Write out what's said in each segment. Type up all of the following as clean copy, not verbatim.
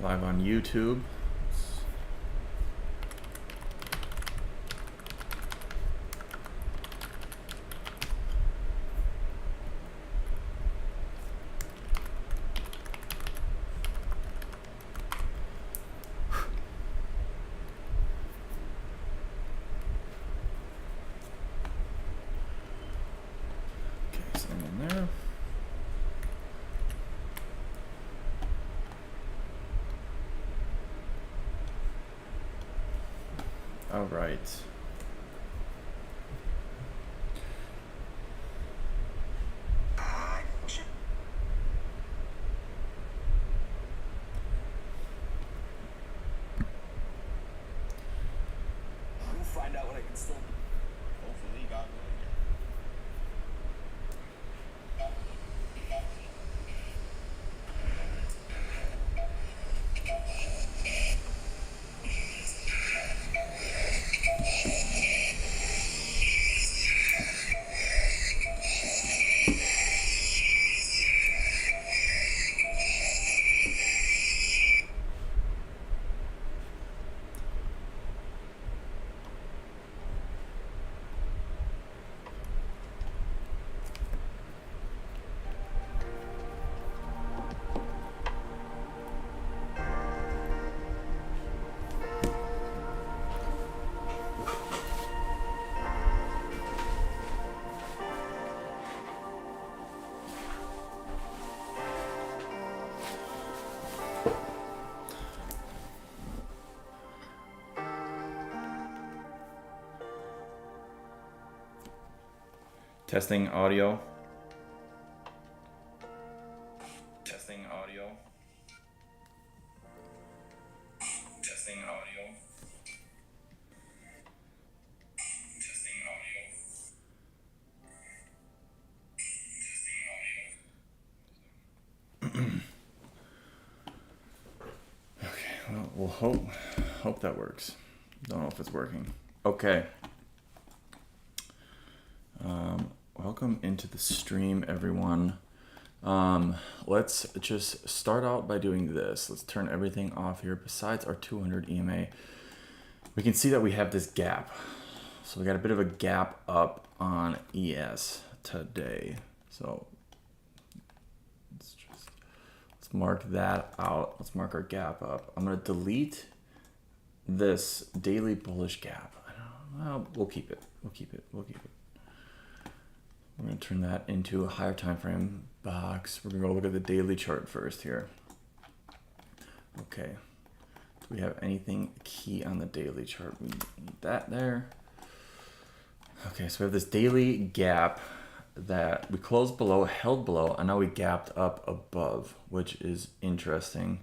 Live on YouTube. Okay, so I'm in there. All right. We'll find out what I can still do. Hopefully, God willing. Testing audio. Testing audio. Testing audio. Testing audio. Okay, well, we'll hope that works. Don't know if it's working. Okay. Welcome into the stream, everyone. Let's just start out by doing this. Let's turn everything off here besides our 200 EMA. We can see that we have this gap. So we got a bit of a gap up on ES today. So let's mark that out. Let's mark our gap up. I'm going to delete this daily bullish gap. Well, we'll keep it. We'll keep it. We're going to turn that into a higher time frame box. We're going to go look at the daily chart first here. Okay. Do we have anything key on the daily chart? We need that there. Okay, so we have this daily gap that we closed below, held below, and now we gapped up above, which is interesting.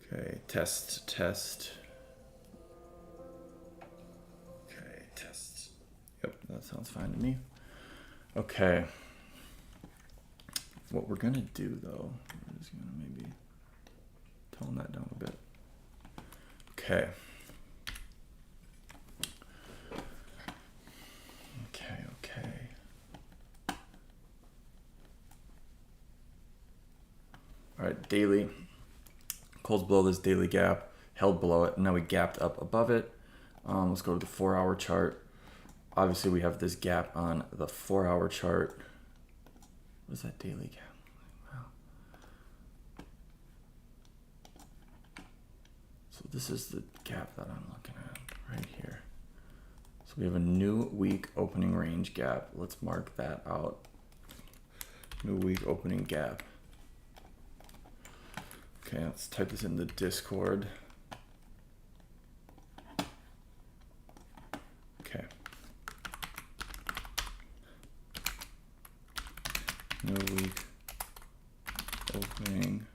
Okay, test. Okay, test. Yep, that sounds fine to me. Okay. What we're gonna do though, we're just gonna maybe tone that down a bit. Okay. All right, daily. Closed below this daily gap, held below it, and now we gapped up above it. Let's go to the 4-hour chart. Obviously, we have this gap on the 4-hour chart. What is that daily gap? Wow. So this is the gap that I'm looking at right here. So we have a new week opening range gap. Let's mark that out. New week opening gap. Okay, let's type this in the Discord. Okay. New week opening.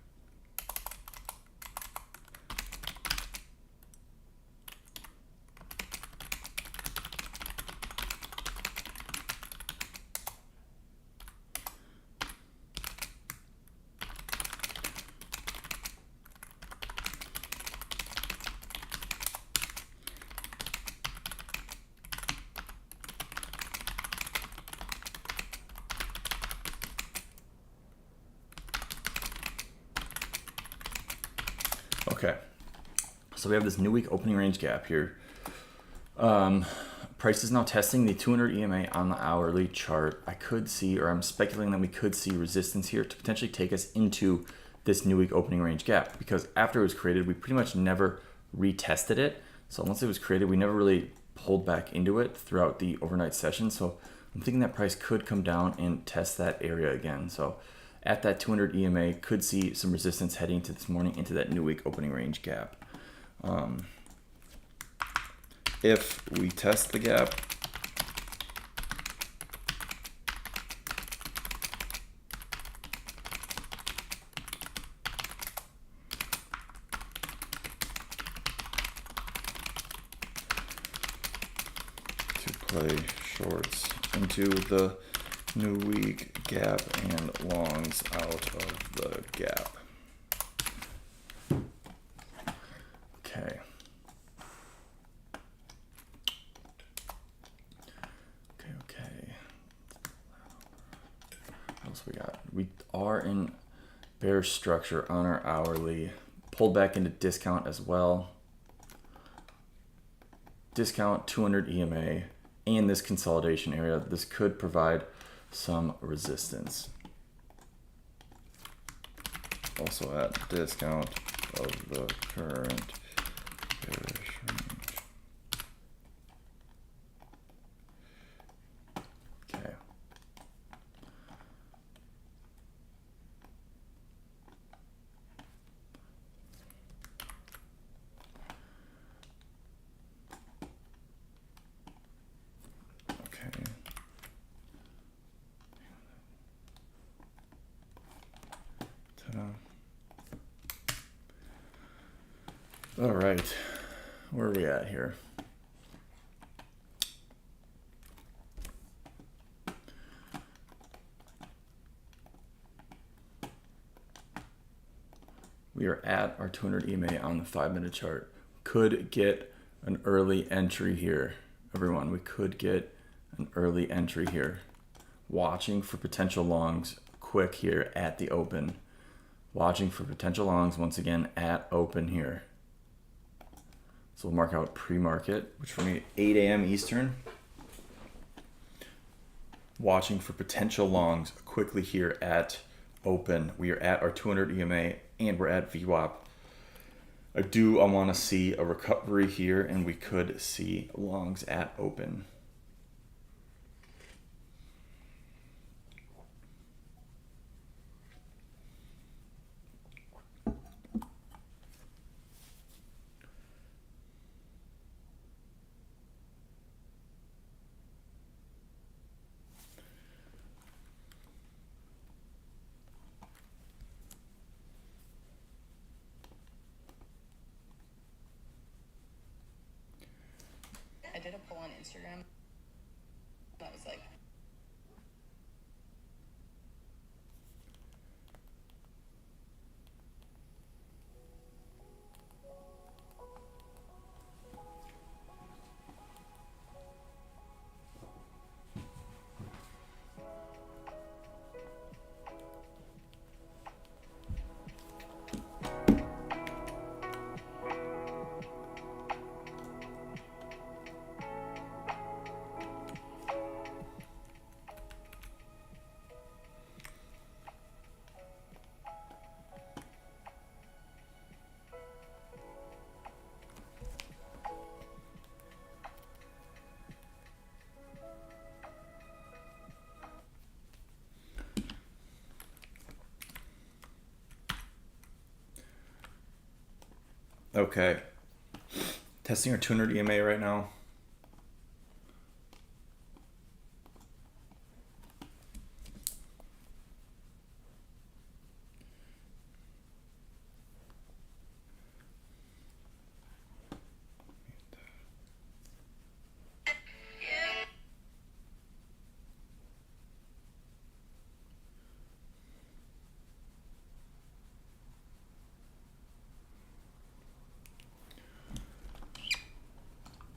Okay. So we have this new week opening range gap here. Price is now testing the 200 EMA on the hourly chart. I could see, or I'm speculating that we could see resistance here to potentially take us into this new week opening range gap, because after it was created, we pretty much never retested it. So once it was created, we never really pulled back into it throughout the overnight session. So I'm thinking that price could come down and test that area again. So at that 200 EMA, could see some resistance heading to this morning into that new week opening range gap. If we test the gap, to play shorts into the new week gap and longs out of the gap. Okay. What else we got? We are in bear structure on our hourly. Pulled back into discount as well. Discount 200 EMA and this consolidation area. This could provide some resistance. Also at discount of the current bearish range. Okay. Okay. Ta-da. All right, where are we at here? We are at our 200 EMA on the 5-minute chart. Could get an early entry here, everyone. We could get an early entry here. Watching for potential longs quick here at the open. Watching for potential longs once again at open here. So we'll mark out pre-market, which for me 8 a.m. Eastern. Watching for potential longs quickly here at open. We are at our 200 EMA and we're at VWAP. I want to see a recovery here, and we could see longs at open. I did a poll on Instagram that was like, Okay. Testing our 200 EMA right now.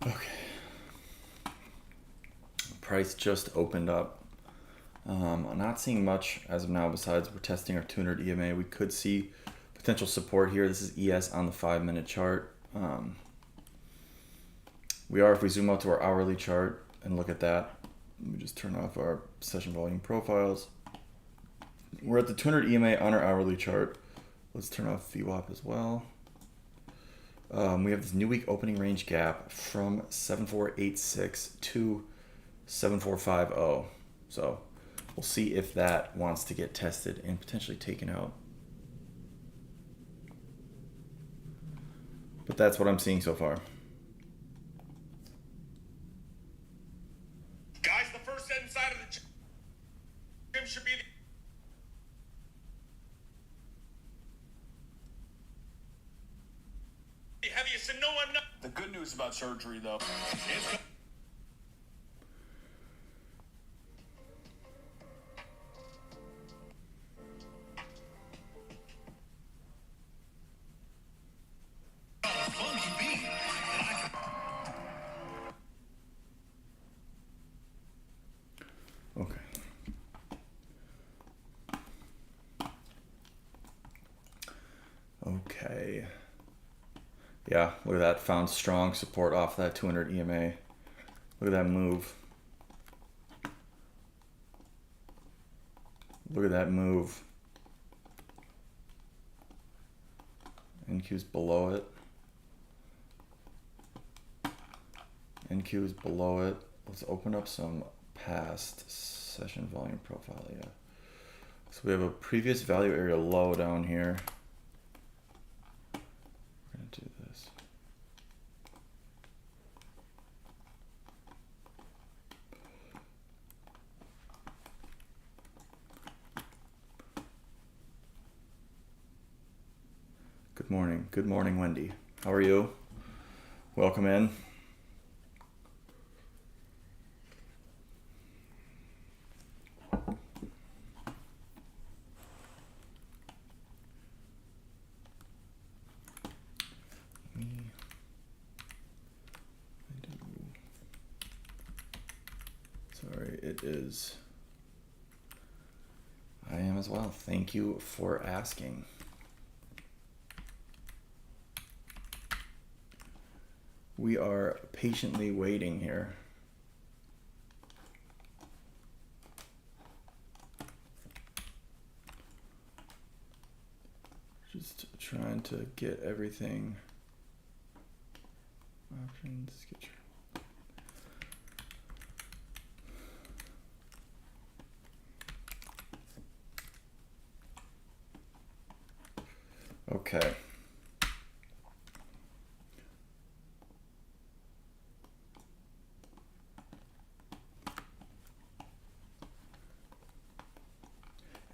Okay. Price just opened up. I'm not seeing much as of now besides we're testing our 200 EMA. We could see potential support here. This is ES on the 5-minute chart. We are, if we zoom out to our hourly chart and look at that, let me just turn off our session volume profiles. We're at the 200 EMA on our hourly chart. Let's turn off VWAP as well. We have this new week opening range gap from 7486 to 7450. So we'll see if that wants to get tested and potentially taken out. But that's what I'm seeing so far. Guys, the first inside of the gym should be the heaviest, and no one knows. The good news about surgery, though. Okay. Okay. Yeah, look at that. Found strong support off that 200 EMA. Look at that move. Look at that move. NQ's below it. NQ is below it. Let's open up some past session volume profile. Yeah. So we have a previous value area low down here. We're going to do this. Good morning. Good morning, Wendy. How are you? Welcome in. Sorry, it is. I am as well. Thank you for asking. We are patiently waiting here. Just trying to get everything. Options, get your. Okay.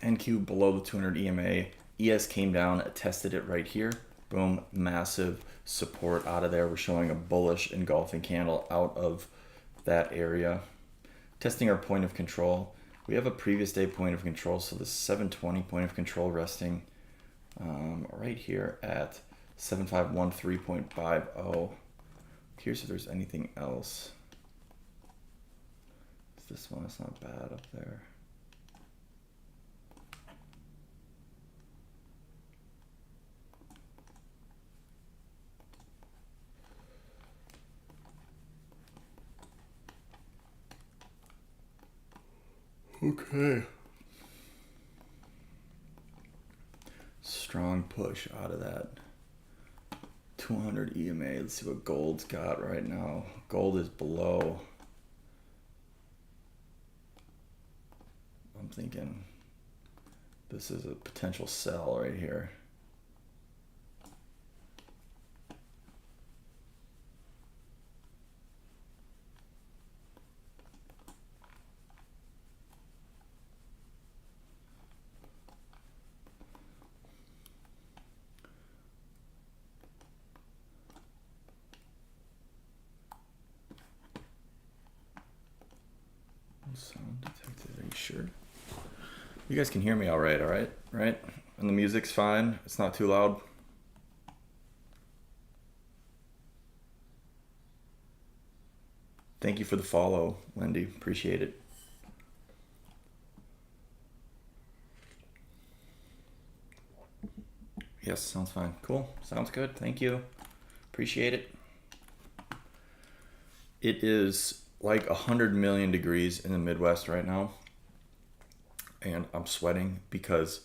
NQ below the 200 EMA. ES came down, tested it right here. Boom, massive support out of there. We're showing a bullish engulfing candle out of that area. Testing our point of control. We have a previous day point of control, so the 720 point of control resting right here at 7513.50. Curious if there's anything else. This one is not bad up there. Okay. Strong push out of that 200 EMA. Let's see what gold's got right now. Gold is below. I'm thinking this is a potential sell right here. Sound detected. Are you sure? You guys can hear me all right? Right? And the music's fine. It's not too loud. Thank you for the follow, Wendy. Appreciate it. Yes, sounds fine. Cool. Sounds good. Thank you. Appreciate it. It is like 100 million degrees in the Midwest right now. And I'm sweating because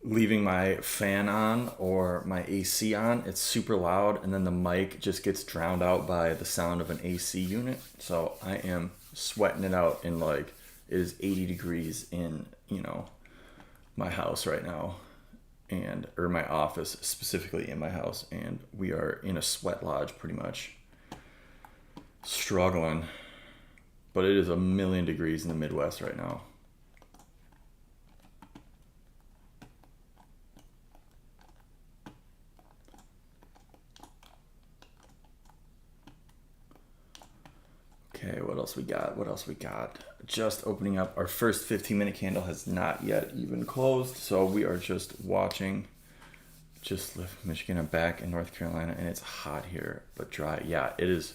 leaving my fan on or my AC on, it's super loud, and then the mic just gets drowned out by the sound of an AC unit. So I am sweating it out in like, it is 80 degrees in, my house right now, or my office, specifically in my house, and we are in a sweat lodge pretty much. Struggling, but it is a million degrees in the Midwest right now. Okay, what else we got? Just opening up. Our first 15-minute candle has not yet even closed, so we are just watching. Just left Michigan. I'm back in North Carolina, and it's hot here, but dry. Yeah, it is.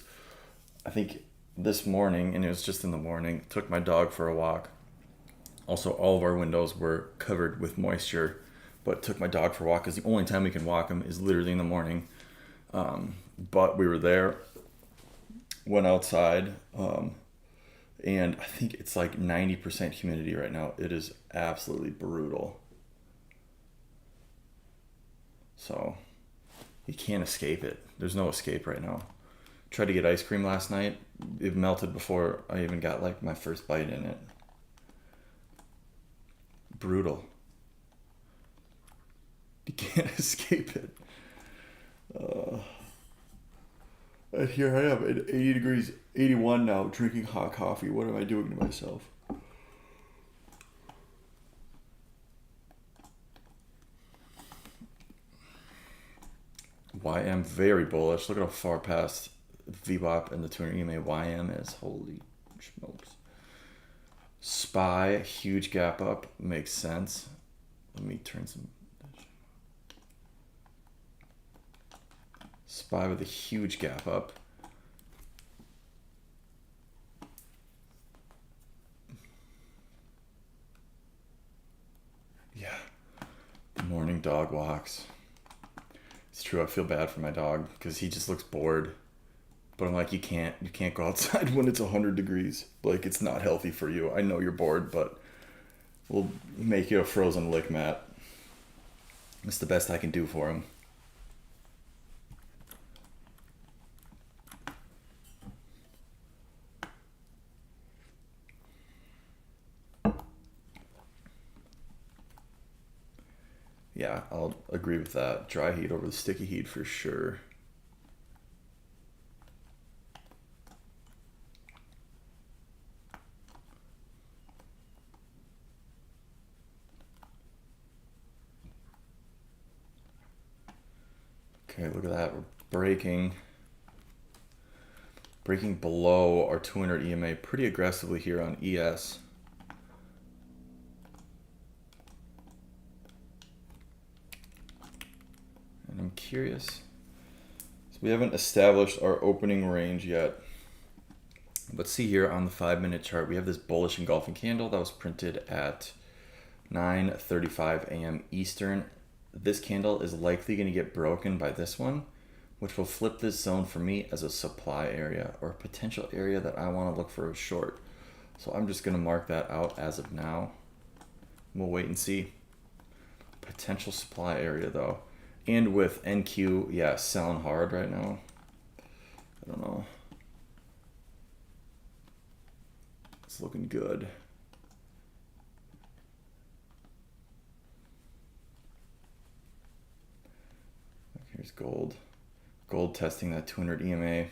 I think this morning, and it was just in the morning, took my dog for a walk. Also, all of our windows were covered with moisture, but took my dog for a walk because the only time we can walk him is literally in the morning. But we were there. Went outside, and I think it's like 90% humidity right now. It is absolutely brutal. So you can't escape it. There's no escape right now. Tried to get ice cream last night. It melted before I even got like my first bite in it. Brutal. You can't escape it. And here I am at 80 degrees, 81 now, drinking hot coffee. What am I doing to myself? YM, very bullish. Look at how far past VWAP and the 200 EMA YM is. Holy smokes. SPY, huge gap up. Makes sense. Let me turn some... SPY with a huge gap up. Yeah. The morning dog walks. It's true, I feel bad for my dog because he just looks bored. But I'm like, you can't go outside when it's 100 degrees. Like, it's not healthy for you. I know you're bored, but we'll make you a frozen lick mat. It's the best I can do for him. Yeah, I'll agree with that. Dry heat over the sticky heat for sure. Okay, look at that. We're breaking below our 200 EMA pretty aggressively here on ES. And I'm curious. So we haven't established our opening range yet. But see here on the 5-minute chart, we have this bullish engulfing candle that was printed at 9:35 a.m. Eastern. This candle is likely going to get broken by this one, which will flip this zone for me as a supply area or a potential area that I want to look for a short. So I'm just going to mark that out as of now. We'll wait and see. Potential supply area though. And with NQ, yeah, selling hard right now. I don't know. It's looking good. Here's gold. Gold testing that 200 EMA.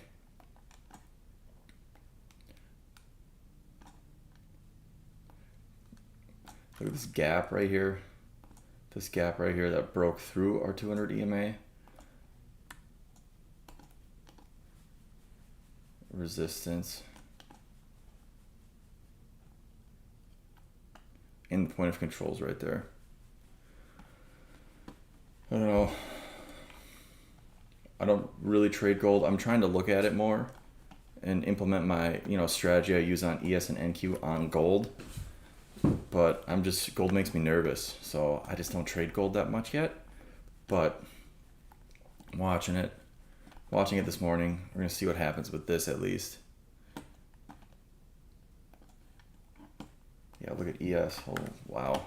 Look at this gap right here. This gap right here that broke through our 200 EMA. Resistance. And the point of controls right there. I don't know. I don't really trade gold. I'm trying to look at it more and implement my, strategy I use on ES and NQ on gold. But gold makes me nervous, so I just don't trade gold that much yet. but I'm watching it this morning. We're gonna see what happens with this at least. Yeah, look at ES. Oh, wow.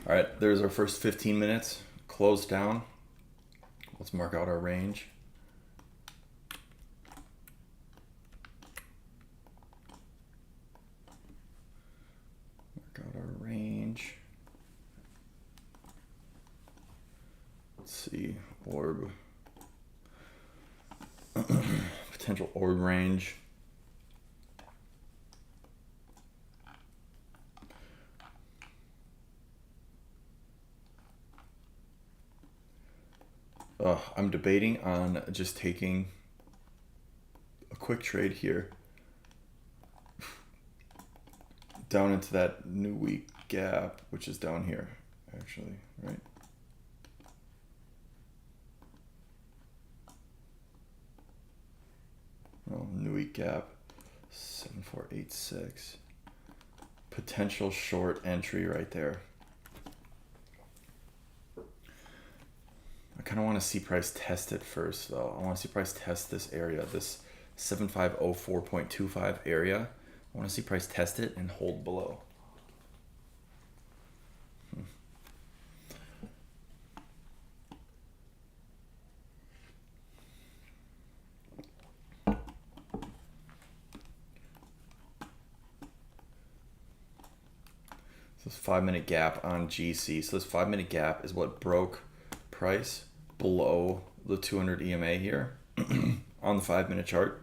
All right, there's our first 15 minutes closed down. Let's mark out our range. Mark out our range. Let's see, orb. Potential orb range. I'm debating on just taking a quick trade here down into that new week gap, which is down here, actually, right? Oh, new week gap, 7486. Potential short entry right there. I kind of want to see price test it first, though. I want to see price test this area, this 7504.25 area. I want to see price test it and hold below. So this 5-minute gap on GC. So this 5-minute gap is what broke price below the 200 EMA here on the 5-minute chart.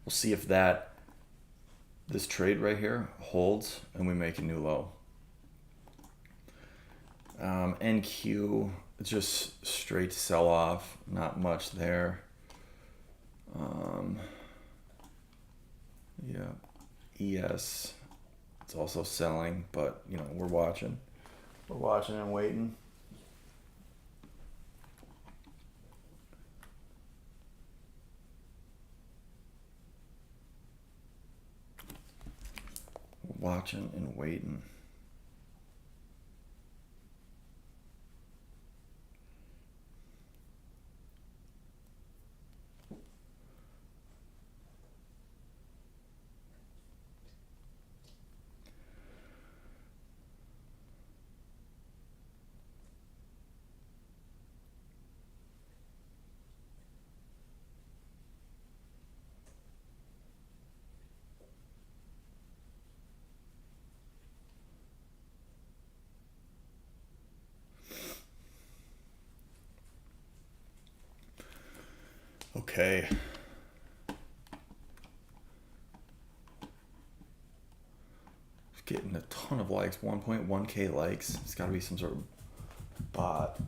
We'll see if this trade right here holds and we make a new low. NQ, just straight sell off, not much there. Yeah, ES, it's also selling, but you know, we're watching and waiting. Watching and waiting. Okay. Getting a ton of likes, 1.1k likes. It's got to be some sort of bot.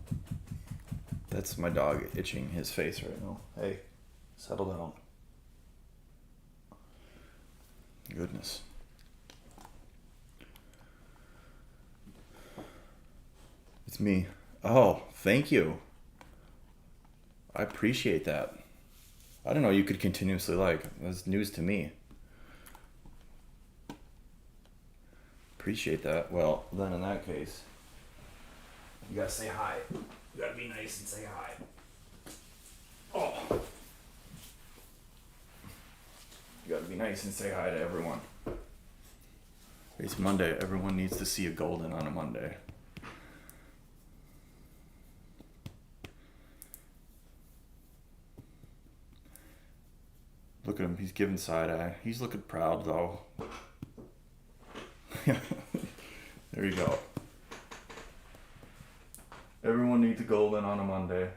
That's my dog itching his face right now. Hey, settle down. Goodness. It's me. Oh, thank you. I appreciate that. I didn't know you could continuously like. That's news to me. Appreciate that. Well, then in that case, you gotta say hi. You gotta be nice and say hi. Oh. You gotta be nice and say hi to everyone. It's Monday. Everyone needs to see a golden on a Monday. Look at him, he's giving side eye. He's looking proud though. There you go. Everyone needs a golden on a Monday.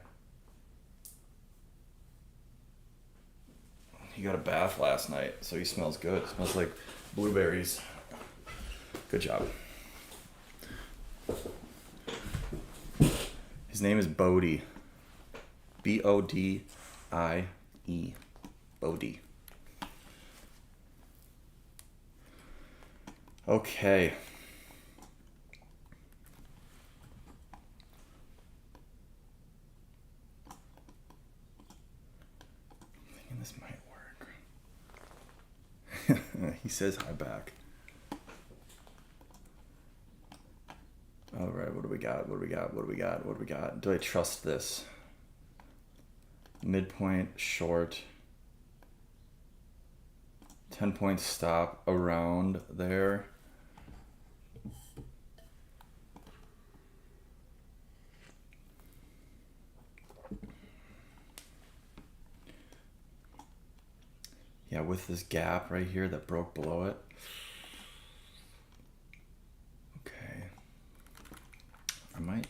He got a bath last night, so he smells good. Smells like blueberries. Good job. His name is Bodie. B-O-D-I-E. Bodie. Okay. I'm thinking this might work. He says hi back. All right, what do we got? What do we got? What do we got? What do we got? Do I trust this? Midpoint, short. 10-point stop around there. Yeah, with this gap right here that broke below it. Okay. I might.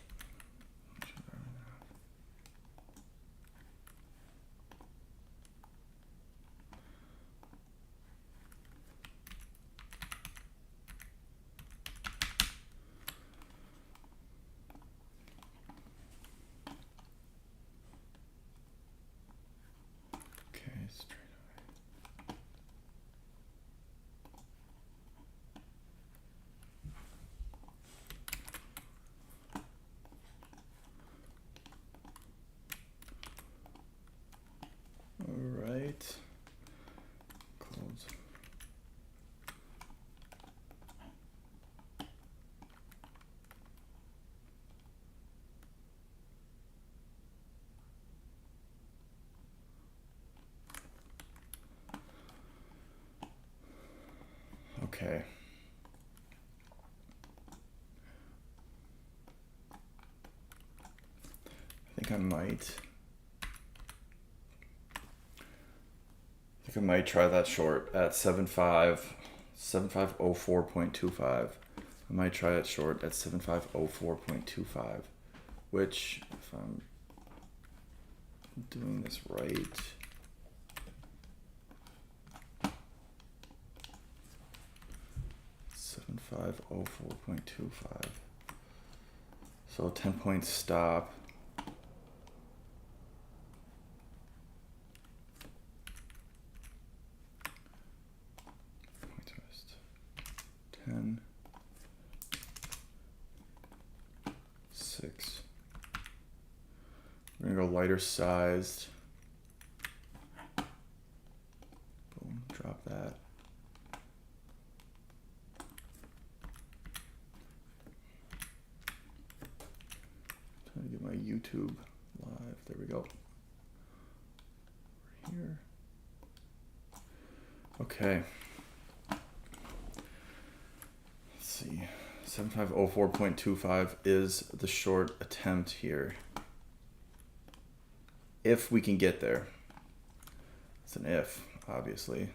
Okay, straight away. All right. Close. Okay. I think I might try that short at 7504.25. I might try it short at 7504.25, which, if I'm doing this right, seven five oh 4.25. So 10-point stop. Point twist. 10. 6. We're gonna go lighter sized. Boom, drop that. Trying to get my YouTube live. There we go. Over here. Okay. Let's see. 7504.25 is the short attempt here. If we can get there. It's an if, obviously.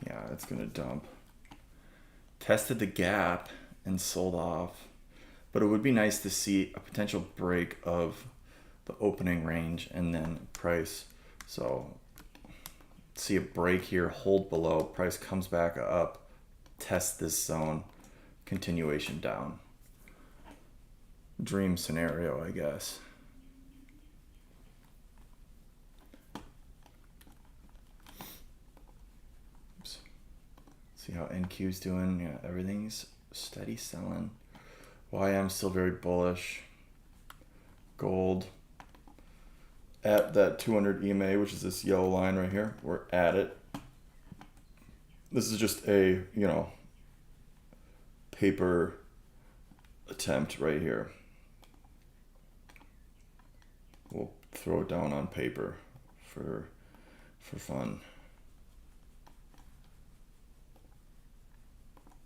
Yeah, it's gonna dump. Tested the gap and sold off, but it would be nice to see a potential break of the opening range and then price. So see a break here, hold below, price comes back up, test this zone, continuation down. Dream scenario, I guess. See how NQ's doing. Yeah, everything's steady selling. YM still very bullish. Gold at that 200 EMA, which is this yellow line right here. We're at it. This is just a, paper attempt right here. We'll throw it down on paper for fun.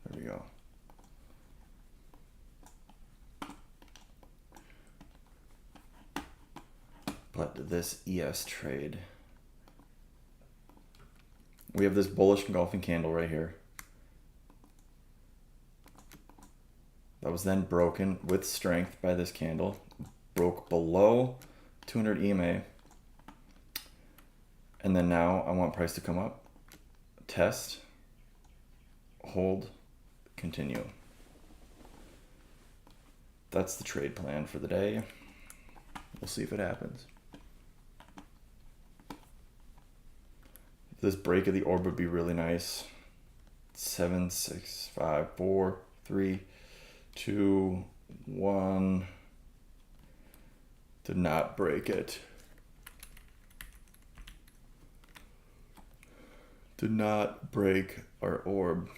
There we go. But this ES trade we have this bullish engulfing candle right here. That was then broken with strength by this candle. Broke below 200 EMA. And then now I want price to come up. Test. Hold. Continue. That's the trade plan for the day. We'll see if it happens. This break of the orb would be really nice. 7, 6, 5, 4, 3, 2, 1. Did not break it. Did not break our orb.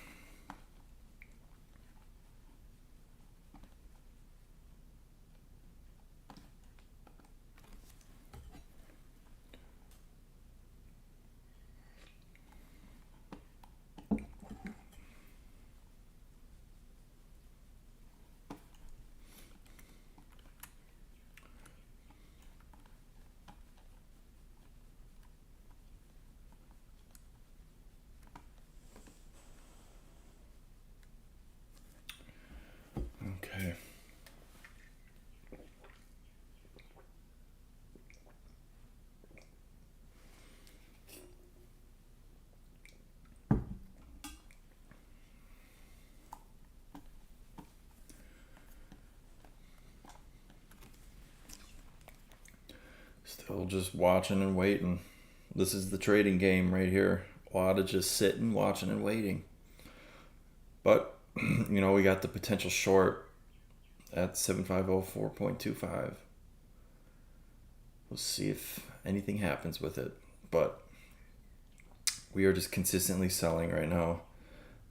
Okay. Still just watching and waiting. This is the trading game right here. A lot of just sitting, watching, and waiting. But, you know, we got the potential short at 7504.25. We'll see if anything happens with it. But we are just consistently selling right now.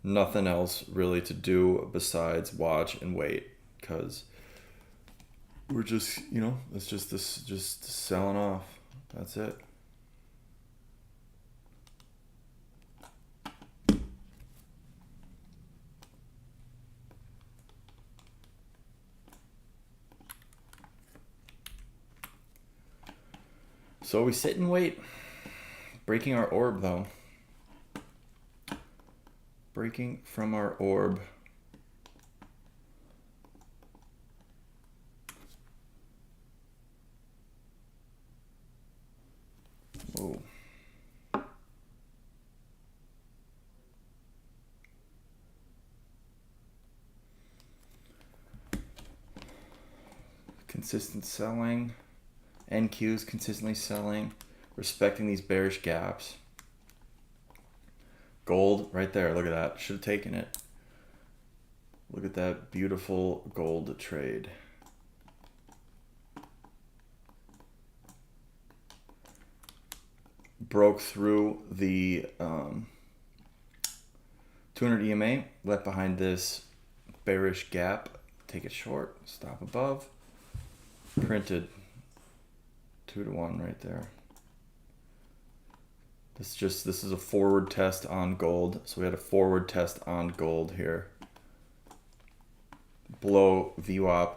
Nothing else really to do besides watch and wait, because we're just, you know, it's just this, just selling off. That's it. So we sit and wait. Breaking our orb though. Breaking from our orb. Whoa. Consistent selling. NQ's consistently selling. Respecting these bearish gaps. Gold right there. Look at that. Should have taken it. Look at that beautiful gold trade. Broke through the 200 EMA. Left behind this bearish gap. Take it short. Stop above. Printed 2-to-1 right there. This is a forward test on gold. So we had a forward test on gold here. Below VWAP,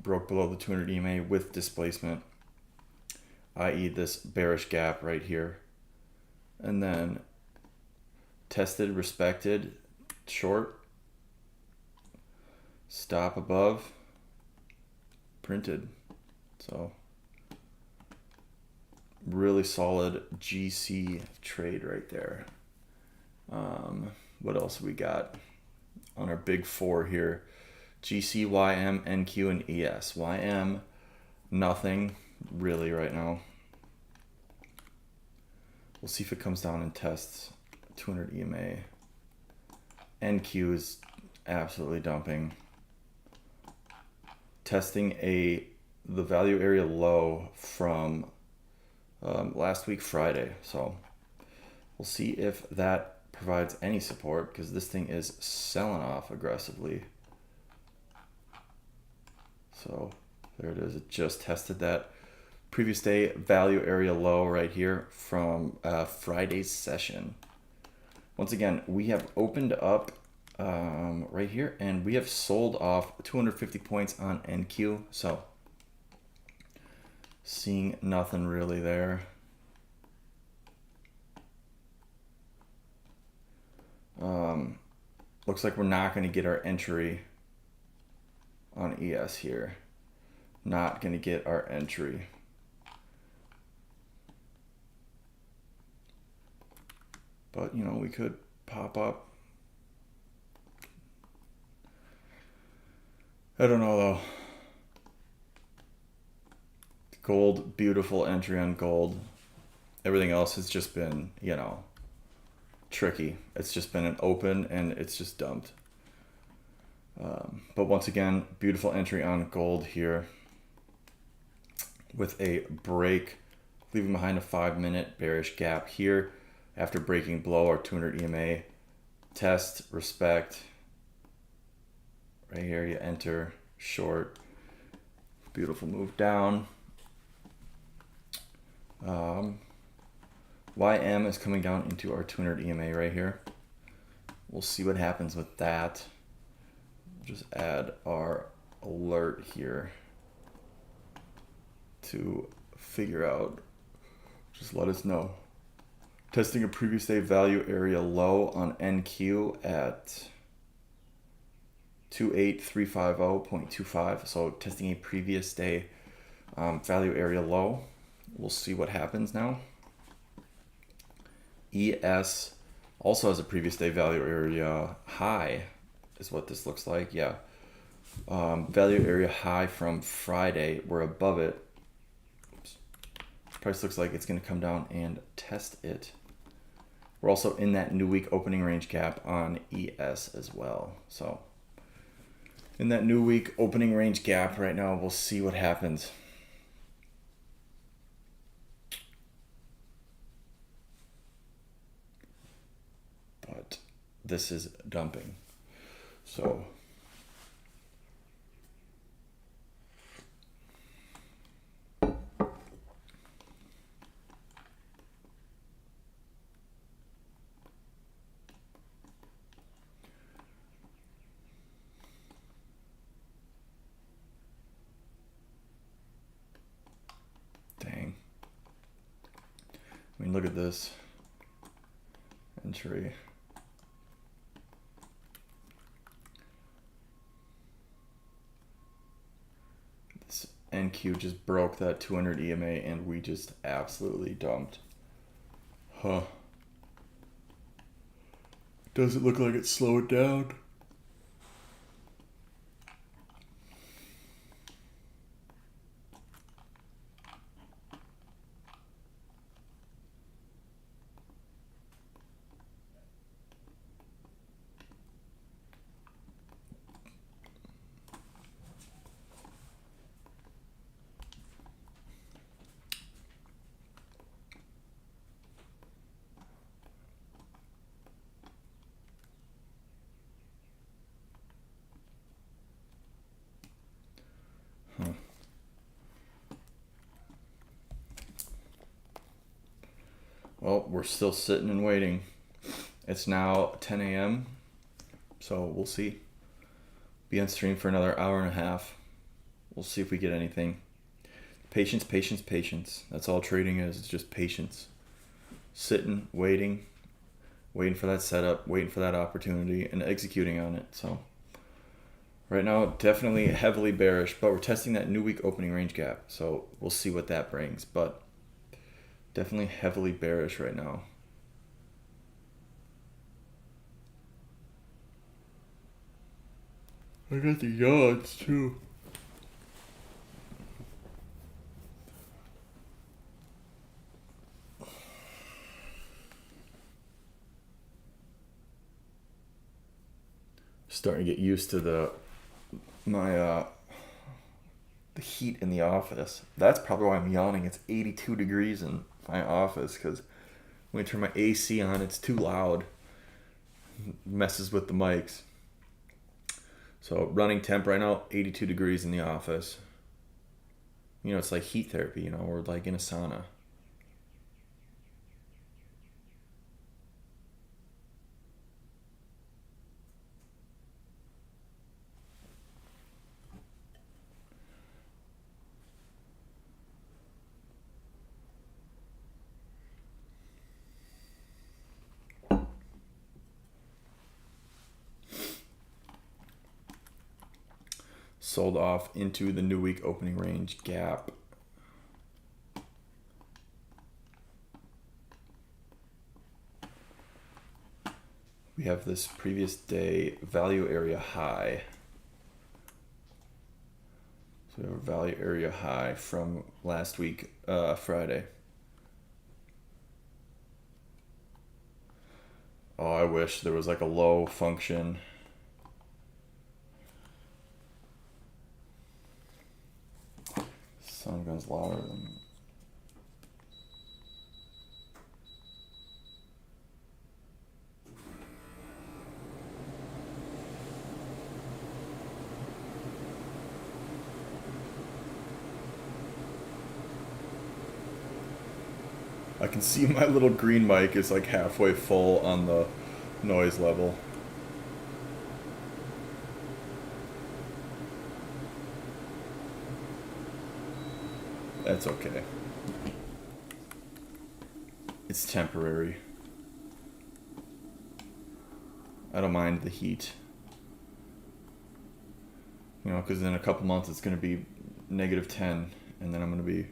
broke below the 200 EMA with displacement, i.e. this bearish gap right here. And then tested, respected, short, stop above, printed. So really solid GC trade right there. What else we got on our big four here? GC, YM, NQ, and ES. YM, nothing really right now. We'll see if it comes down and tests 200 EMA. NQ is absolutely dumping. Testing the value area low from last week Friday. So we'll see if that provides any support, because this thing is selling off aggressively. So there it is. It just tested that previous day value area low right here from Friday's session. Once again, we have opened up right here, and we have sold off 250 points on NQ. So seeing nothing really there. looks like we're not going to get our entry on ES here. Not going to get our entry. But, you know, we could pop up. I don't know, though. Gold, beautiful entry on gold. Everything else has just been, you know, tricky. It's just been an open and it's just dumped. But once again, beautiful entry on gold here with a break, leaving behind a 5-minute bearish gap here after breaking below our 200 EMA. Test, respect. Right here, you enter short. Beautiful move down. YM is coming down into our 200 EMA right here. We'll see what happens with that. Just add our alert here to figure out. Just let us know. Testing a previous day value area low on NQ at 28350.25. So testing a previous day value area low. We'll see what happens now. ES also has a previous day value area high, is what this looks like. Yeah. Value area high from Friday. We're above it. Oops. Price looks like it's going to come down and test it. We're also in that new week opening range gap on ES as well. So in that new week opening range gap right now, we'll see what happens. But this is dumping. So dang. I mean, look at this entry. This NQ just broke that 200 EMA and we just absolutely dumped. Huh. Does it look like it slowed down? Well, we're still sitting and waiting. It's now 10 a.m. So we'll see. Be on stream for another hour and a half. We'll see if we get anything. Patience, patience, patience. That's all trading is. It's just patience. Sitting, waiting for that setup, waiting for that opportunity, and executing on it. So right now, definitely heavily bearish, but we're testing that new week opening range gap. So we'll see what that brings. But definitely heavily bearish right now. I got the yawns too. Starting to get used to the heat in the office. That's probably why I'm yawning. It's 82 degrees in my office because when I turn my AC on, it's too loud. It messes with the mics. So running temp right now, 82 degrees in the office. You know, it's like heat therapy, you know, we're like in a sauna. sold off into the new week opening range gap. We have this previous day value area high. So we have a value area high from last week, Friday. Oh, I wish there was like a low function. Sound guns louder than. I can see my little green mic is like halfway full on the noise level. That's okay. It's temporary. I don't mind the heat. You know, because in a couple months it's going to be -10, and then I'm going to be...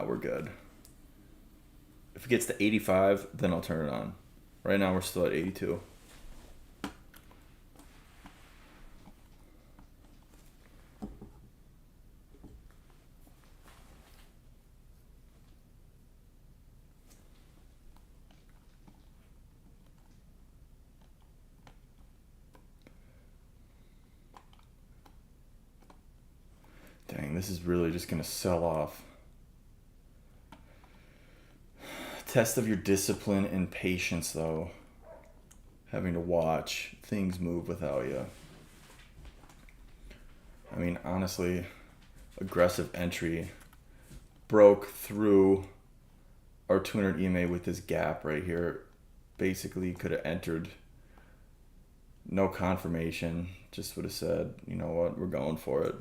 we're good. If it gets to 85, then I'll turn it on. Right now we're still at 82. Dang, this is really just gonna sell off. Test of your discipline and patience, though. Having to watch things move without you. I mean, honestly, aggressive entry broke through our 200 EMA with this gap right here. Basically, could have entered. No confirmation. Just would have said, you know what, we're going for it.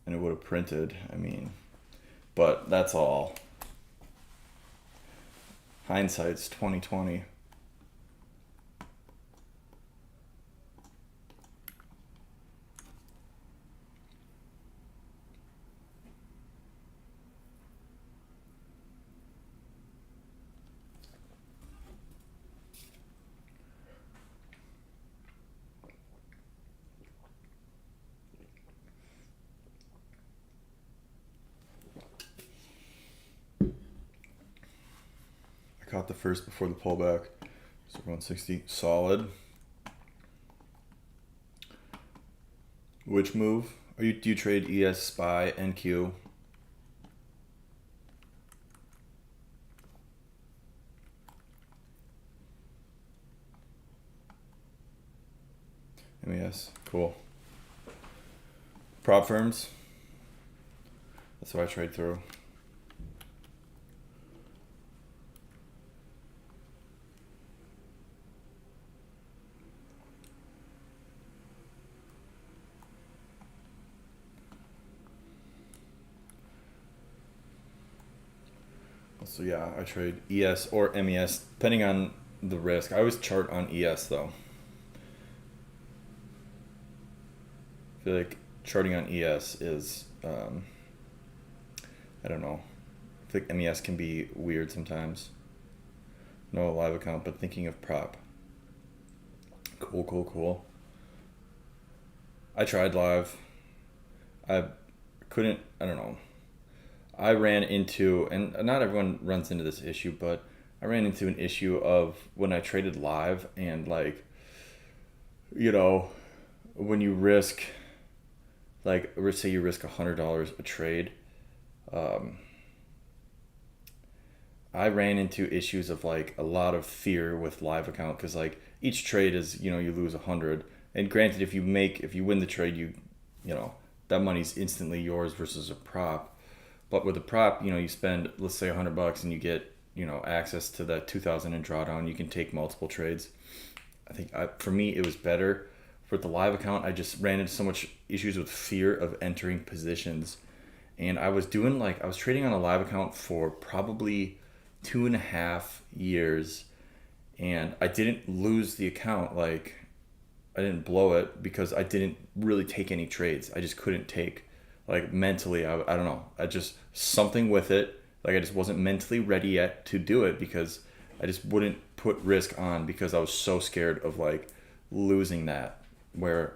And it would have printed, I mean. But that's all. Hindsight's 2020. Caught the first before the pullback. So 160, solid. Which move? Do you trade ES, SPY, NQ? MES, cool. Prop firms. That's what I trade through. So yeah, I trade ES or MES depending on the risk. I always chart on ES though. I feel like charting on ES is, I don't know. I think MES can be weird sometimes. No live account, but thinking of prop. Cool. I tried live. I couldn't, I don't know. I ran into, and not everyone runs into this issue, but I ran into an issue of when I traded live and like, you know, when you risk, like, say you risk $100 a trade, I ran into issues of like a lot of fear with live account because like each trade is, you know, you lose 100, and granted if you win the trade, you know, that money's instantly yours versus a prop. But with a prop, you know, you spend, let's say $100 and you get, you know, access to that 2,000 in drawdown. You can take multiple trades. I think for me, it was better. For the live account, I just ran into so much issues with fear of entering positions. And I was trading on a live account for probably 2.5 years. and I didn't lose the account. Like, I didn't blow it because I didn't really take any trades. I just couldn't take, like, mentally. I don't know. I just something with it. Like, I just wasn't mentally ready yet to do it because I just wouldn't put risk on because I was so scared of like losing that.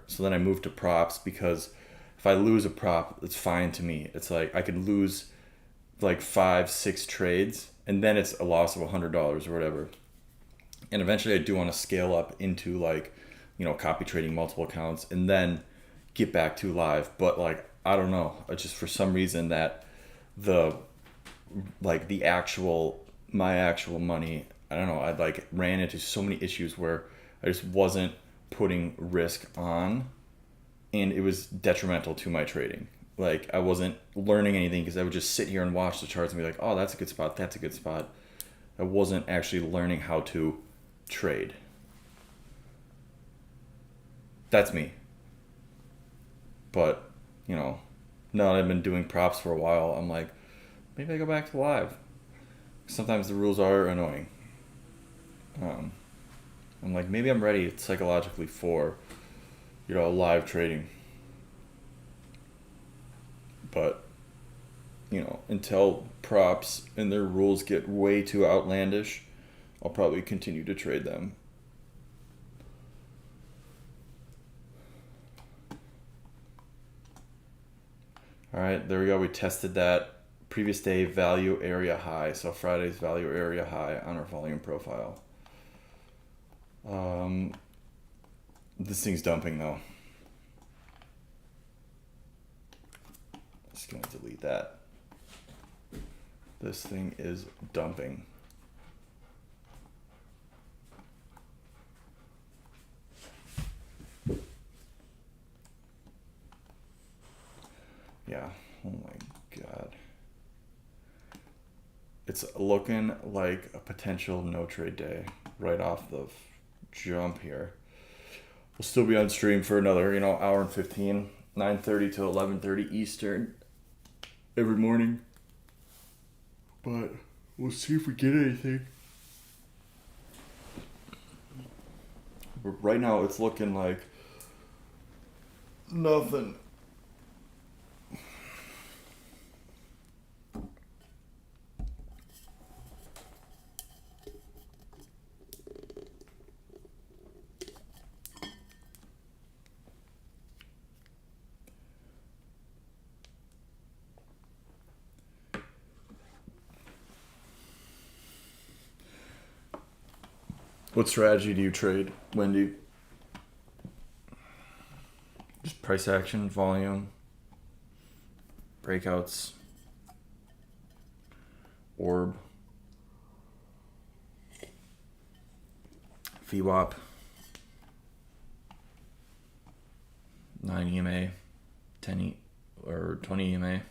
So then I moved to props because if I lose a prop, it's fine to me. It's like I could lose like 5-6 trades and then it's a loss of $100 or whatever. And eventually I do want to scale up into like, copy trading multiple accounts and then get back to live. But like, I don't know. I just, for some reason that my actual money, I don't know. I like ran into so many issues where I just wasn't putting risk on and it was detrimental to my trading. Like, I wasn't learning anything because I would just sit here and watch the charts and be like, oh, that's a good spot. That's a good spot. I wasn't actually learning how to trade. That's me. But, now that I've been doing props for a while, I'm like, maybe I go back to live. Sometimes the rules are annoying. I'm like, maybe I'm ready psychologically for, live trading. But, until props and their rules get way too outlandish, I'll probably continue to trade them. All right, there we go. We tested that previous day value area high. So Friday's value area high on our volume profile. This thing's dumping though. Just gonna delete that. This thing is dumping. Yeah, oh my God. It's looking like a potential no trade day right off the jump here. We'll still be on stream for another, hour and 15, 9:30 to 11:30 Eastern every morning. But we'll see if we get anything. But right now it's looking like nothing. What strategy do you trade, Wendy? Just price action, volume, breakouts, orb, VWAP, 9 EMA, 10 or 20 EMA,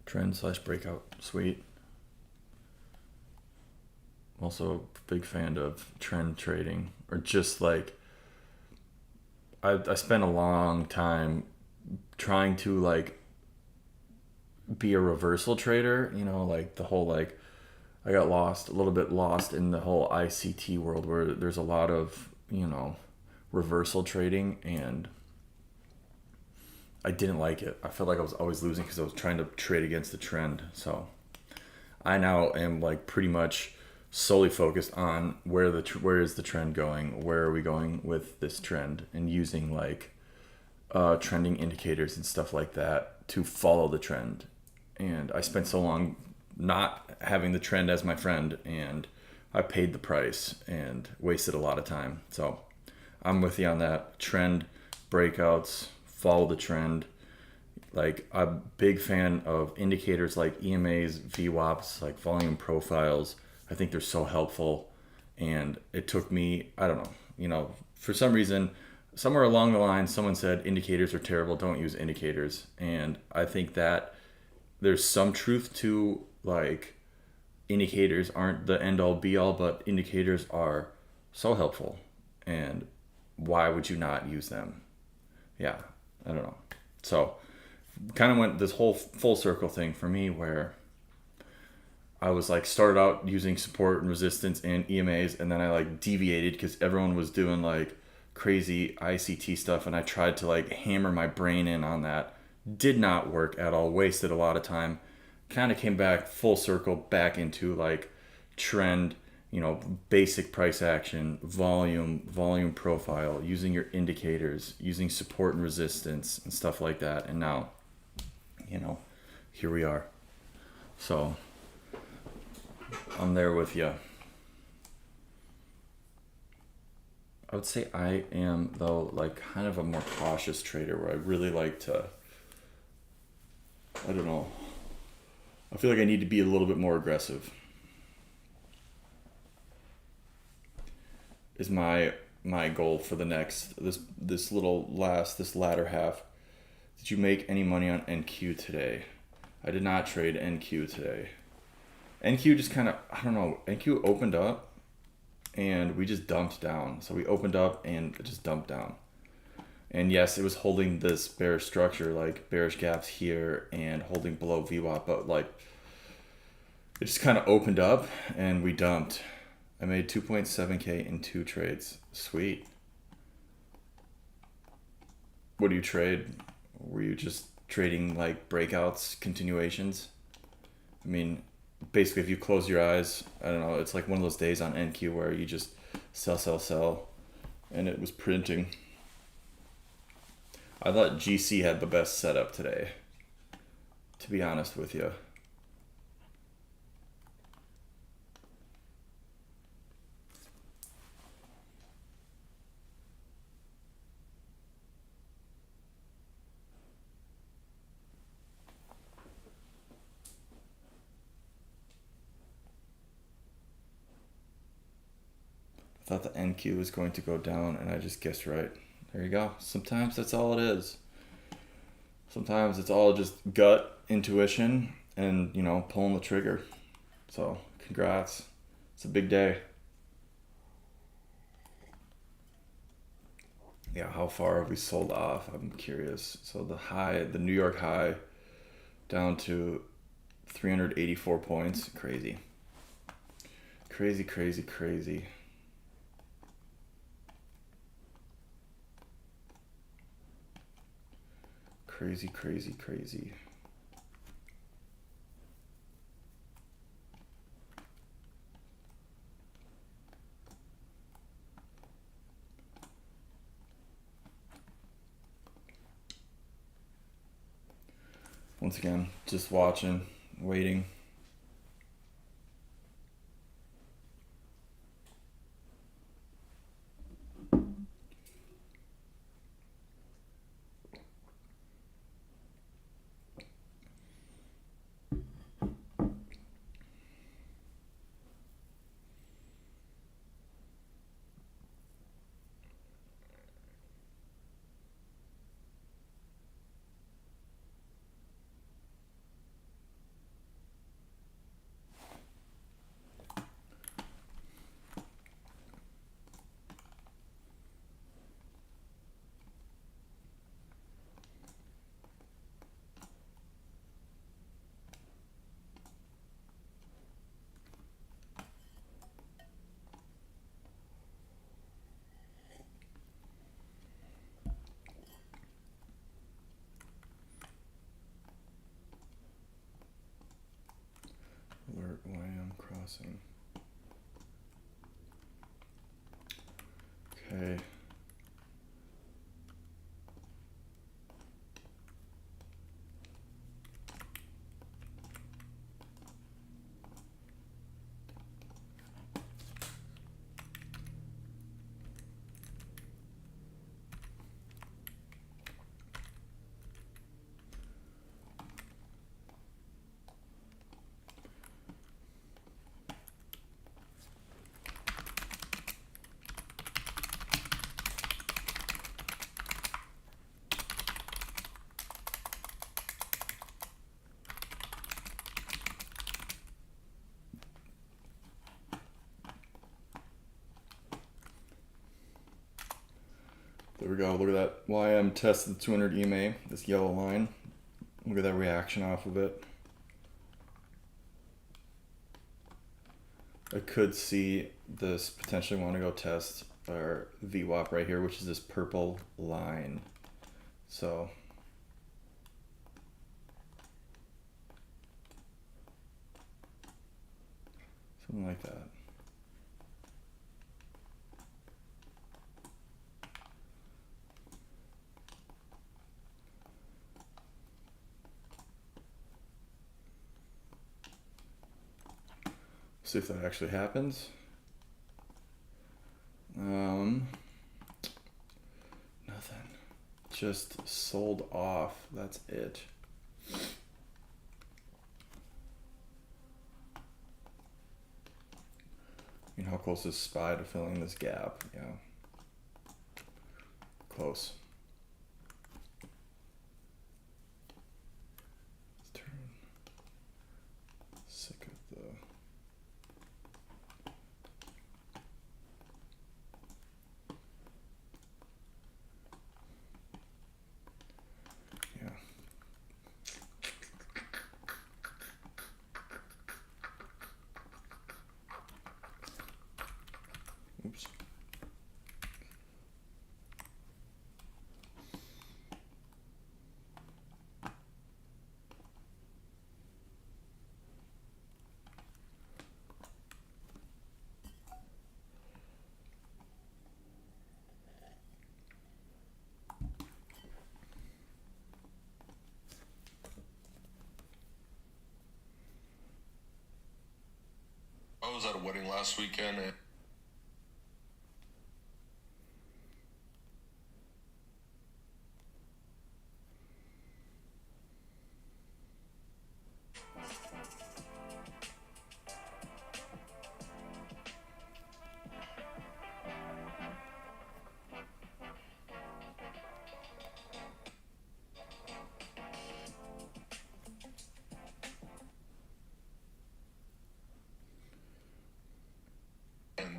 trend/breakout, sweet. Also a big fan of trend trading, or just like I spent a long time trying to like be a reversal trader, like the whole like I got a little bit lost in the whole ICT world where there's a lot of, reversal trading, and I didn't like it. I felt like I was always losing because I was trying to trade against the trend. So I now am like pretty much solely focused on where is the trend going, where are we going with this trend, and using like trending indicators and stuff like that to follow the trend. And I spent so long not having the trend as my friend, and I paid the price and wasted a lot of time. So I'm with you on that. Trend breakouts, follow the trend. Like, I'm a big fan of indicators like EMAs, VWAPs, like volume profiles. I think they're so helpful, and it took me, I don't know, for some reason, somewhere along the line, someone said indicators are terrible, don't use indicators. And I think that there's some truth to, like, indicators aren't the end all be all, but indicators are so helpful. And why would you not use them? Yeah, I don't know. So kind of went this whole full circle thing for me where I was like started out using support and resistance and EMAs, and then I like deviated because everyone was doing like crazy ICT stuff, and I tried to like hammer my brain in on that. Did not work at all. Wasted a lot of time. Kind of came back full circle back into like trend, basic price action, volume profile, using your indicators, using support and resistance and stuff like that. And now, here we are. So I'm there with you. I would say I am, though, like kind of a more cautious trader where I really like to, I don't know, I feel like I need to be a little bit more aggressive. Is my goal for the next this latter half. Did you make any money on NQ today? I did not trade NQ today. NQ just kind of, I don't know, NQ opened up and we just dumped down. So we opened up and it just dumped down. And yes, it was holding this bearish structure, like bearish gaps here and holding below VWAP, but like it just kind of opened up and we dumped. I made 2.7K in 2 trades. Sweet. What do you trade? Were you just trading like breakouts, continuations? I mean, basically if you close your eyes, I don't know, it's like one of those days on NQ where you just sell, and it was printing. I thought GC had the best setup today, to be honest with you. I thought the NQ was going to go down and I just guessed right. There you go. Sometimes that's all it is. Sometimes it's all just gut intuition and, pulling the trigger. So, congrats. It's a big day. Yeah, how far have we sold off? I'm curious. So the New York high down to 384 points. Crazy. Crazy. Crazy. Once again, just watching, waiting. Alert YM crossing. Okay. There we go. Look at that. YM tested the 200 EMA, this yellow line. Look at that reaction off of it. I could see this potentially want to go test our VWAP right here, which is this purple line. So something like that. See if that actually happens. Nothing. Just sold off. That's it. You know how close is SPY to filling this gap? Yeah. Close. Let's turn. Sick of the. Yeah. Oops. I was at a wedding last weekend and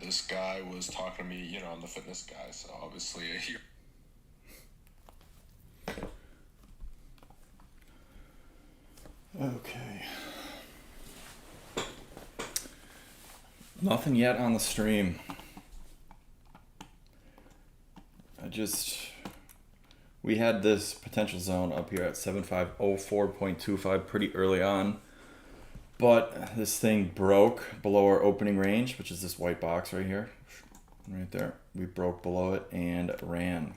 this guy was talking to me, you know, I'm the fitness guy, so obviously he Okay. Nothing yet on the stream. We had this potential zone up here at 7504.25 pretty early on, but this thing broke below our opening range, which is this white box right here, right there. We broke below it and ran.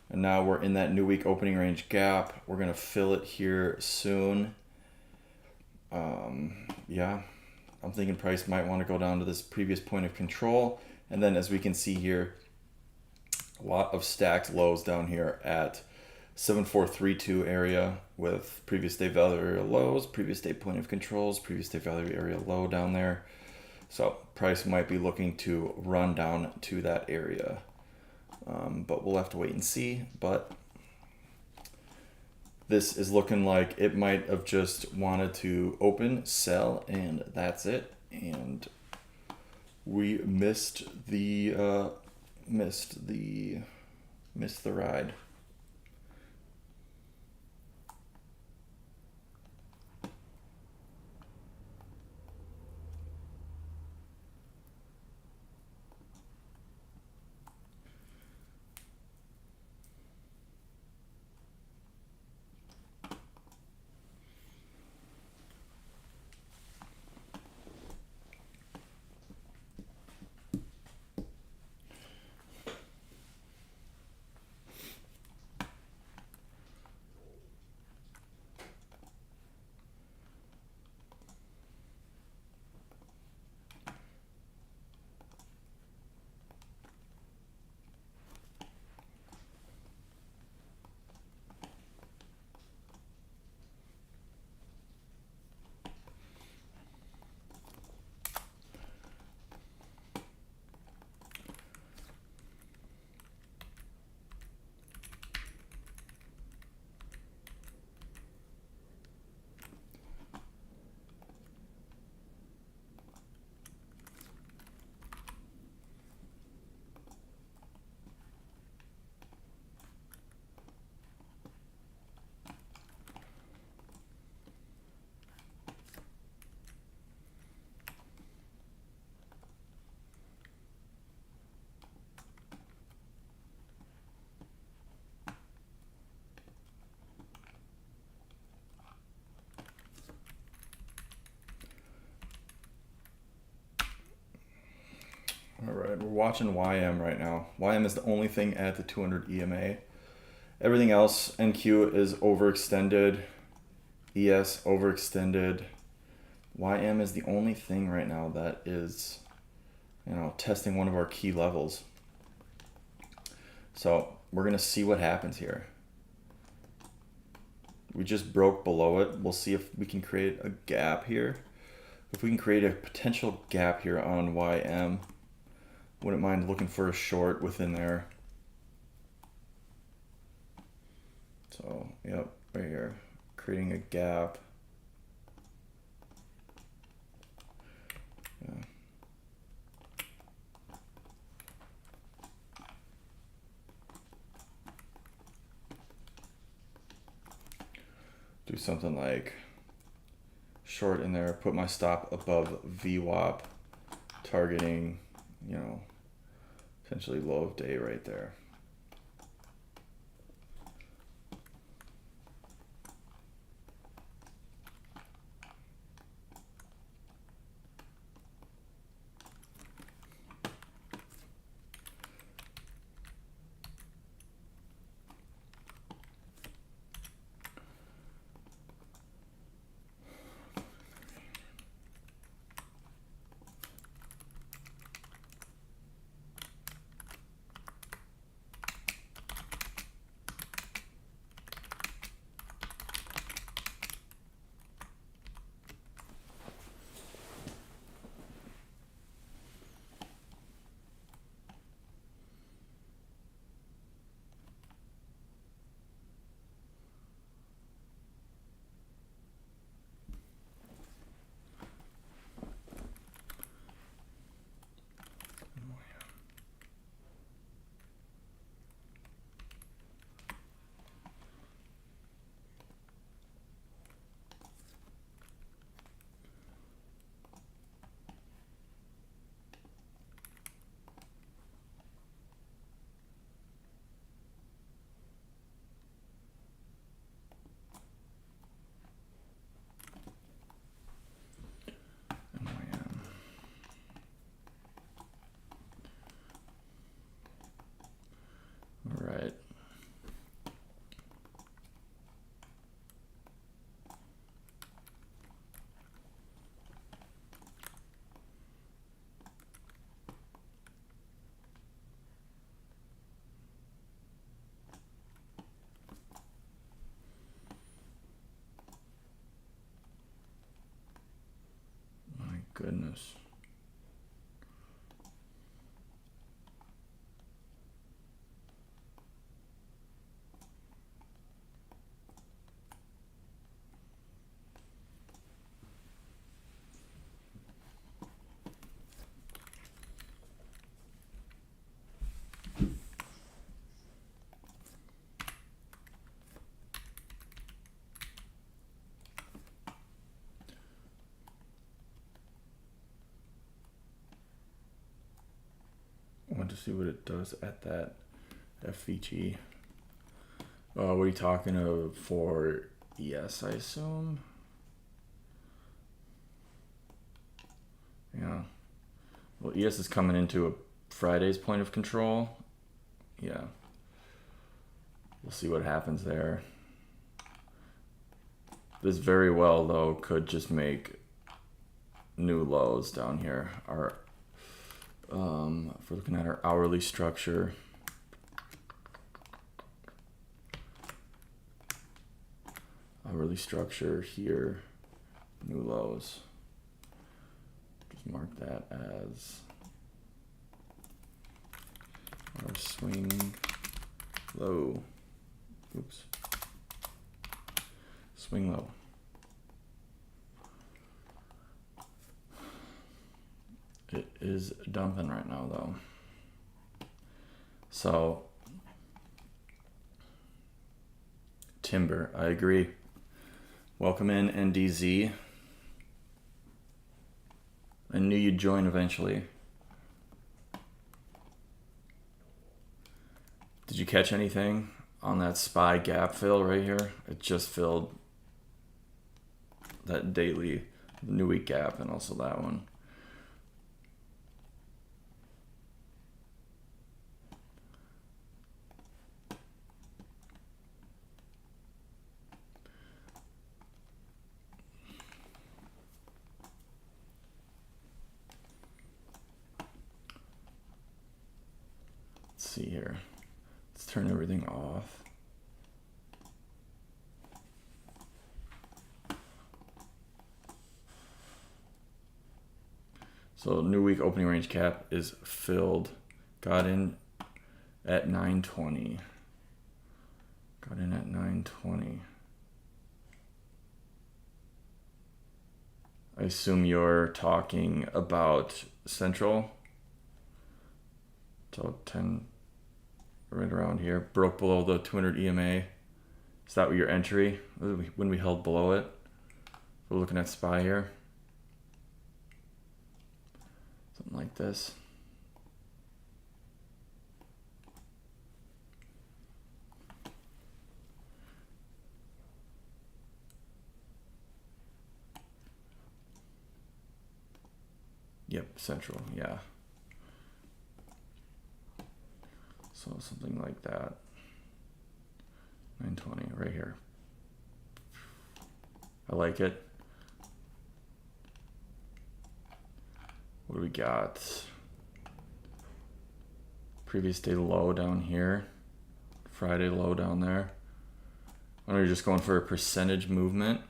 And now we're in that new week opening range gap. We're gonna fill it here soon. Yeah, I'm thinking price might want to go down to this previous point of control. And then as we can see here, a lot of stacked lows down here at 7432 area with previous day value area lows, previous day point of controls, previous day value area low down there. So price might be looking to run down to that area. But we'll have to wait and see. But this is looking like it might have just wanted to open, sell, and that's it. And we missed the ride. Alright, we're watching YM right now. YM is the only thing at the 200 EMA. Everything else, NQ is overextended. ES overextended. YM is the only thing right now that is, you know, testing one of our key levels. So we're gonna see what happens here. We just broke below it. We'll see if we can create a gap here. If we can create a potential gap here on YM, wouldn't mind looking for a short within there. So, yep, right here, creating a gap. Yeah. Do something like short in there, put my stop above VWAP, targeting, you know, potentially low of day right there. Right. My goodness. I want to see what it does at that FVG. What are you talking of for ES, I assume? Yeah. Well, ES is coming into a Friday's point of control. Yeah. We'll see what happens there. This very well, though, could just make new lows down here. Our if we're looking at our hourly structure, here, new lows. Just mark that as our swing low. Oops. Swing low. It is dumping right now, though. So, timber, I agree. Welcome in, NDZ. I knew you'd join eventually. Did you catch anything on that SPY gap fill right here? It just filled that daily new week gap and also that one. see here. Let's turn everything off. So new week opening range cap is filled. Got in at 920. Got in at 920. I assume you're talking about Central. So 10, right around here. Broke below the 200 EMA. Is that your entry? When we held below it? We're looking at SPY here. Something like this. Yep, Central, yeah. So something like that. 920 right here. I like it. What do we got? Previous day low down here. Friday low down there. I know you're just going for a percentage movement.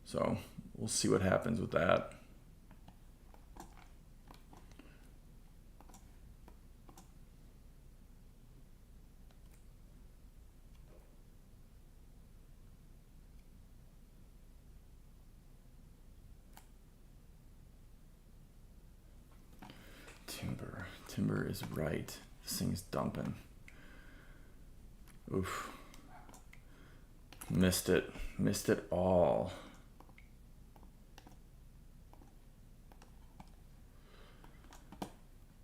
So we'll see what happens with that. Timber is right. This thing's dumping. Oof. Missed it. Missed it all.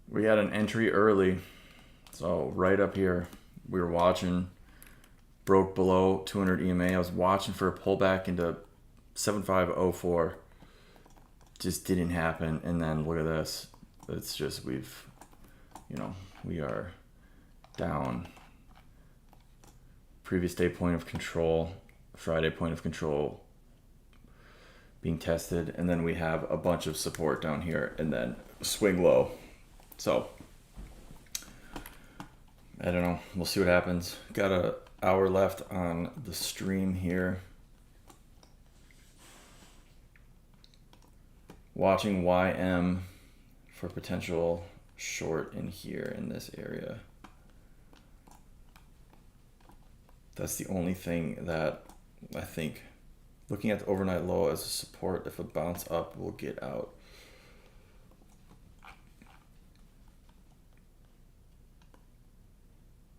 We had an entry early. So right up here, we were watching. Broke below 200 EMA. I was watching for a pullback into 7504. Just didn't happen. And then look at this. It's just we are down. Previous day point of control, Friday point of control being tested, and then we have a bunch of support down here, and then swing low. So I don't know. We'll see what happens. Got an hour left on the stream here. Watching YM for potential short in here in this area. That's the only thing that I think, looking at the overnight low as a support, if a bounce up, we'll get out.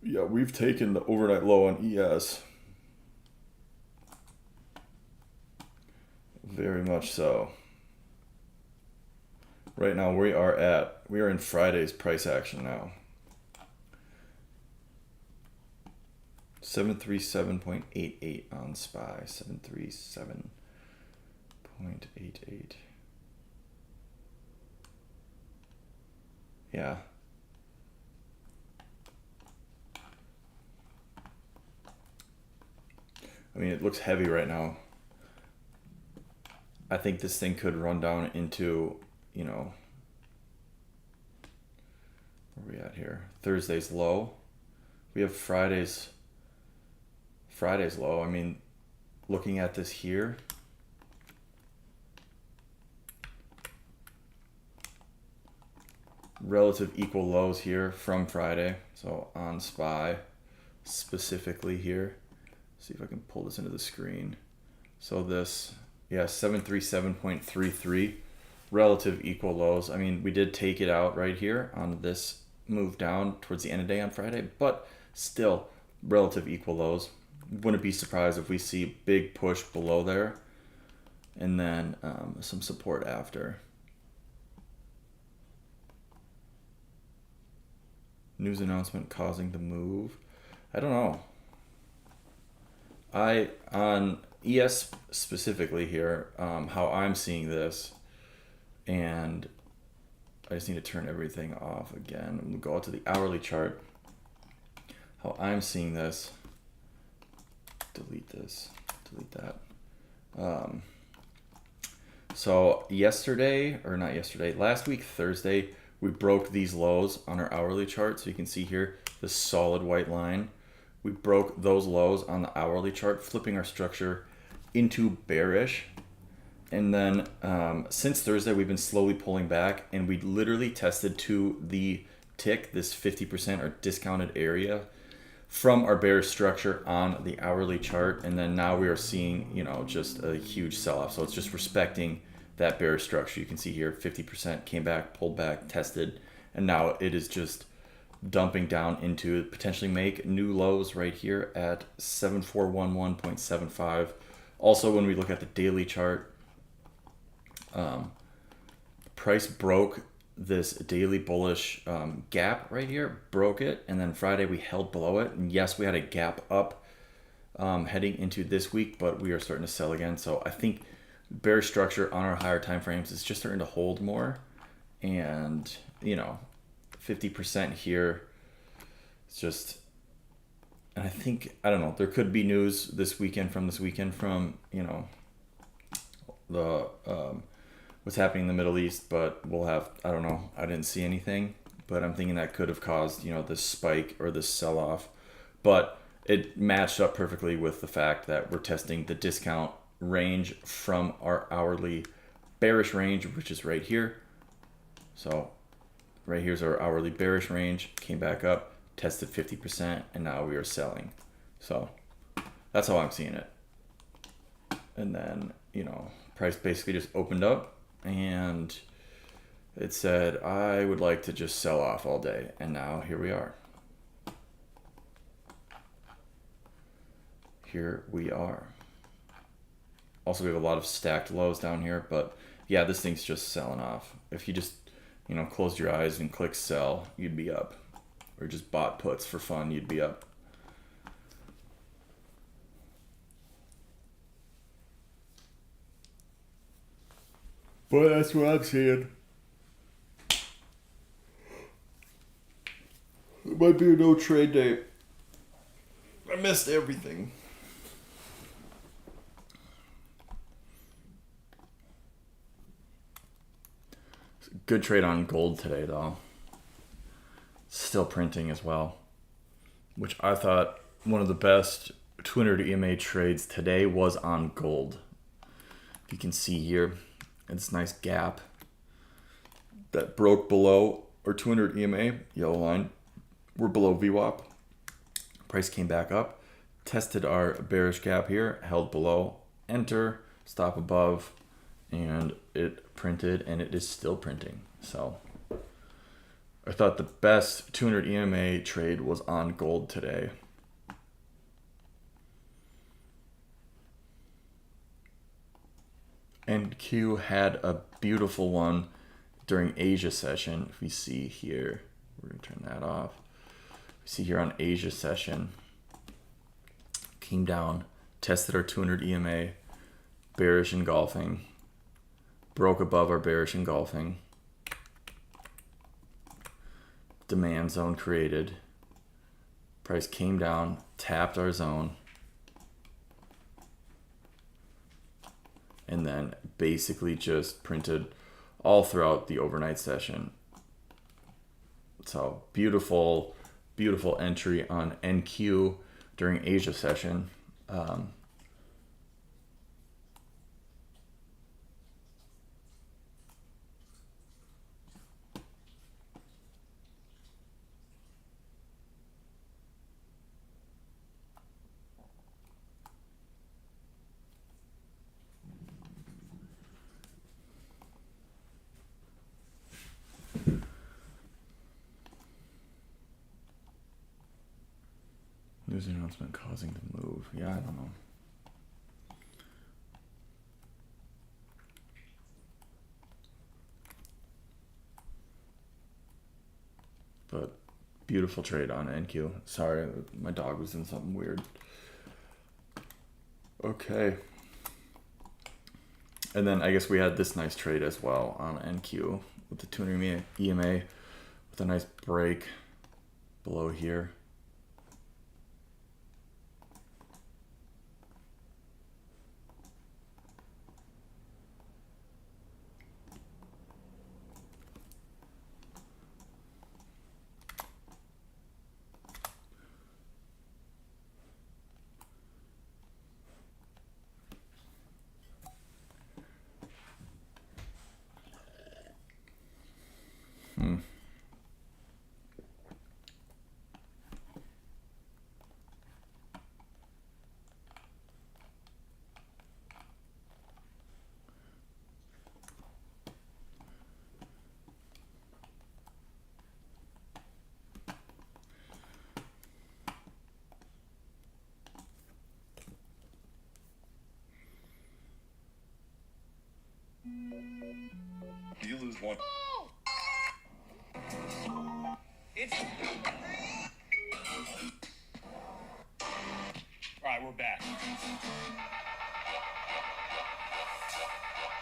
Yeah, we've taken the overnight low on ES. Very much so. Right now we are in Friday's price action now. 737.88 on SPY. 737.88. Yeah. I mean, it looks heavy right now. I think this thing could run down into, where are we at here? Thursday's low. We have Friday's low. I mean, looking at this here, relative equal lows here from Friday. So on SPY specifically here. See if I can pull this into the screen. So this, 737.33. Relative equal lows. I mean, we did take it out right here on this move down towards the end of the day on Friday, but still relative equal lows. Wouldn't be surprised if we see big push below there and then some support after. News announcement causing the move. I don't know. On ES specifically here, how I'm seeing this, and I just need to turn everything off again. We'll go out to the hourly chart. How I'm seeing this. Delete this. Delete that. So last week, Thursday, We broke these lows on our hourly chart. So you can see here, the solid white line. We broke those lows on the hourly chart, flipping our structure into bearish. And then since Thursday, we've been slowly pulling back, and we literally tested to the tick, this 50% or discounted area from our bearish structure on the hourly chart. And then now we are seeing, you know, just a huge sell-off. So it's just respecting that bearish structure. You can see here 50% came back, pulled back, tested, and now it is just dumping down into potentially make new lows right here at 7411.75. Also, when we look at the daily chart, price broke this daily bullish gap right here, broke it, and then Friday we held below it. And yes, we had a gap up heading into this week, but we are starting to sell again. So I think bearish structure on our higher time frames is just starting to hold more, and you know, 50% here. It's just, and I think, I don't know, there could be news this weekend from you know, the what's happening in the Middle East, but we'll have, I don't know, I didn't see anything, but I'm thinking that could have caused, you know, this spike or this sell-off. But it matched up perfectly with the fact that we're testing the discount range from our hourly bearish range, which is right here. So right here's our hourly bearish range, came back up, tested 50%, and now we are selling. So that's how I'm seeing it. And then, you know, price basically just opened up and it said, I would like to just sell off all day. And now here we are. Here we are. Also, we have a lot of stacked lows down here, but yeah, this thing's just selling off. If you just, you know, closed your eyes and click sell, you'd be up. Or just bought puts for fun, you'd be up. But that's what I'm seeing. It might be a no trade day. I missed everything. Good trade on gold today, though. Still printing as well, which I thought one of the best 200 EMA trades today was on gold. If you can see here, it's a nice gap that broke below our 200 EMA yellow line. We're below VWAP. Price came back up, tested our bearish gap here, held below, enter, stop above, and it printed, and it is still printing. So I thought the best 200 EMA trade was on gold today. NQ had a beautiful one during Asia session. If we see here, we're going to turn that off. We see here on Asia session, came down, tested our 200 EMA, bearish engulfing, broke above our bearish engulfing, demand zone created, price came down, tapped our zone, and then basically just printed all throughout the overnight session. So beautiful, beautiful entry on NQ during Asia session. News announcement causing the move. Yeah, I don't know. But beautiful trade on NQ. Sorry, my dog was in something weird. Okay. And then I guess we had this nice trade as well on NQ with the 200 EMA with a nice break below here. You lose one. It's. Alright, we're back.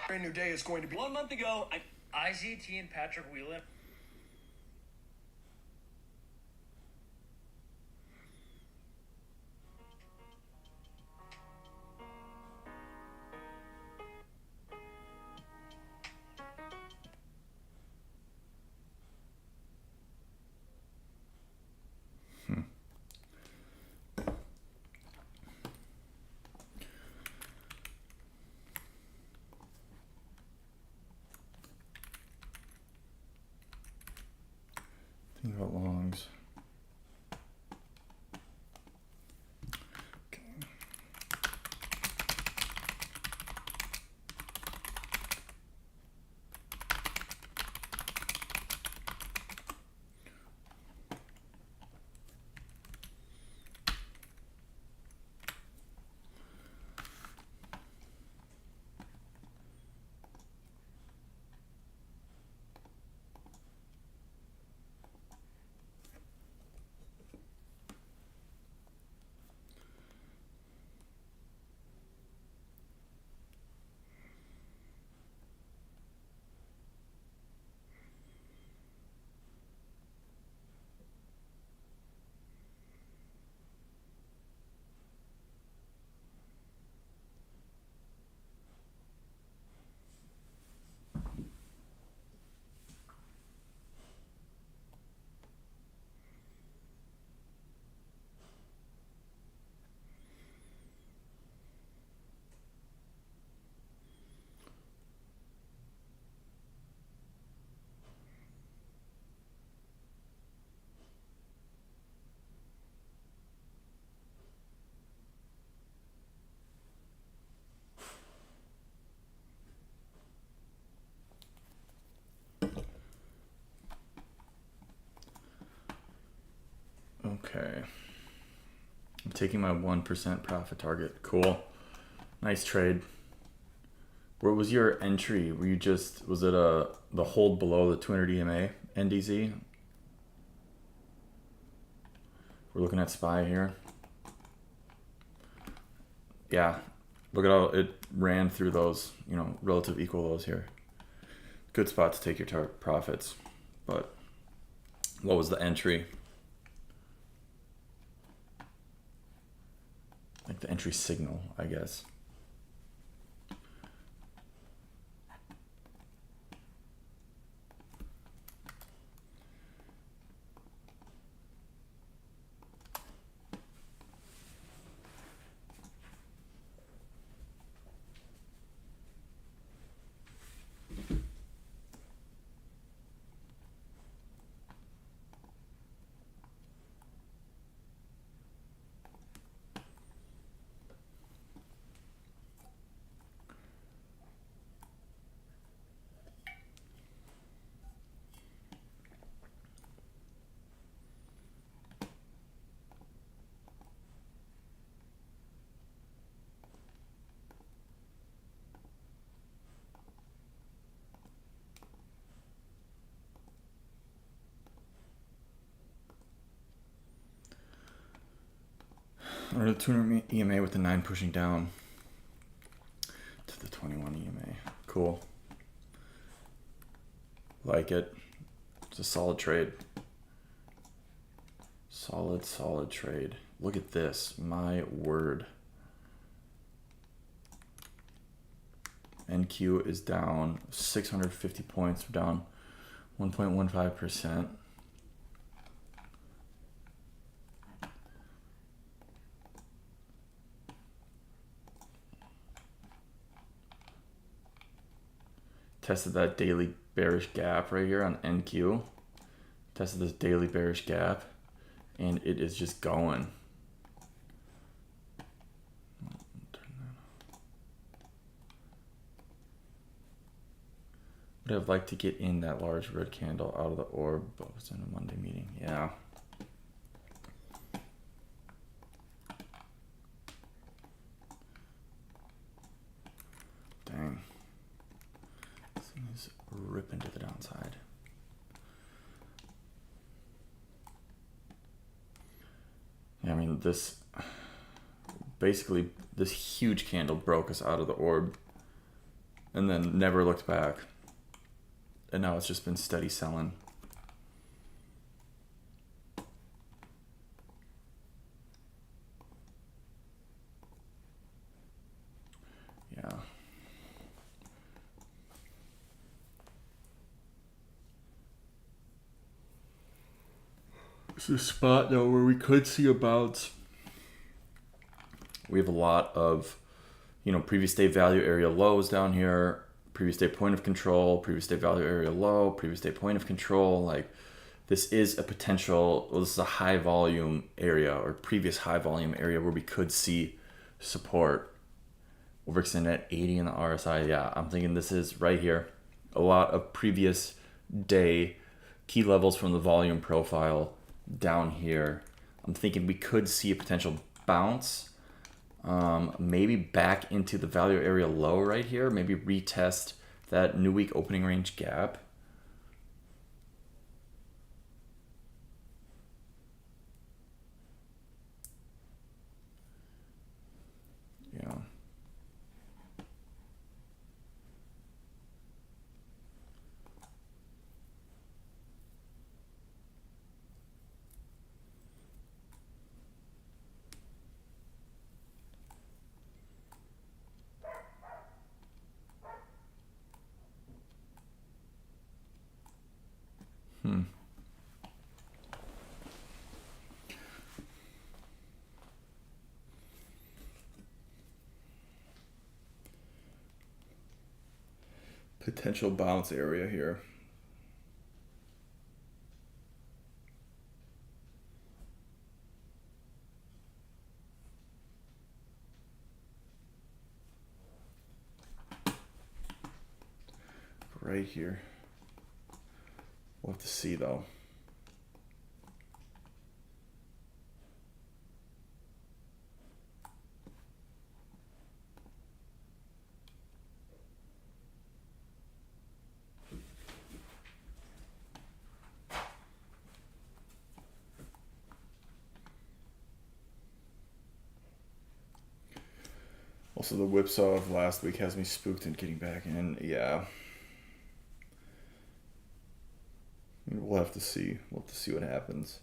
Brand new day is going to be. 1 month ago, IZT and Patrick Whelan. Think about longs. Okay. Okay. I'm taking my 1% profit target. Cool. Nice trade. Where was your entry? Were you just, was it the hold below the 200 EMA NDZ? We're looking at SPY here. Yeah. Look at how it ran through those, you know, relative equal lows here. Good spot to take your profits. But what was the entry? Like the entry signal, I guess. Or the 200 EMA with the 9 pushing down to the 21 EMA. Cool. Like it. It's a solid trade. Solid trade. Look at this. My word. NQ is down 650 points. We're down 1.15%. Tested that daily bearish gap right here on NQ. Tested this daily bearish gap, and it is just going. Would have liked to get in that large red candle out of the orb, but was in a Monday meeting. Yeah. Dang. This thing is ripping to the downside. Yeah, I mean, this basically, this huge candle broke us out of the orb and then never looked back. And now it's just been steady selling. Yeah. It's a spot though where we could see a bounce. We have a lot of, previous day value area lows down here, previous day point of control, previous day value area low, previous day point of control. Like, this is a potential, this is a high volume area or previous high volume area where we could see support. Overextended at 80 in the RSI. Yeah, I'm thinking this is right here. A lot of previous day key levels from the volume profile down here. I'm thinking we could see a potential bounce. Maybe back into the value area low right here. Maybe retest that new week opening range gap. Yeah. Potential bounce area here. Right here. We'll have to see though. Also, the whipsaw of last week has me spooked and getting back in. Yeah. We'll have to see. We'll have to see what happens.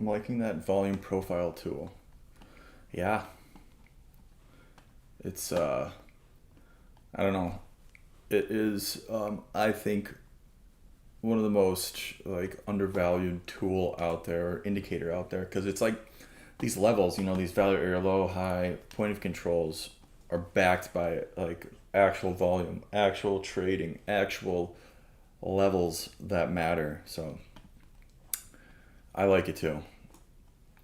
I'm liking that volume profile tool. Yeah. It's I don't know. It is, I think, one of the most like undervalued tool out there, indicator out there, because it's like these levels, these value area low, high, point of controls are backed by like actual volume, actual trading, actual levels that matter. So I like it too.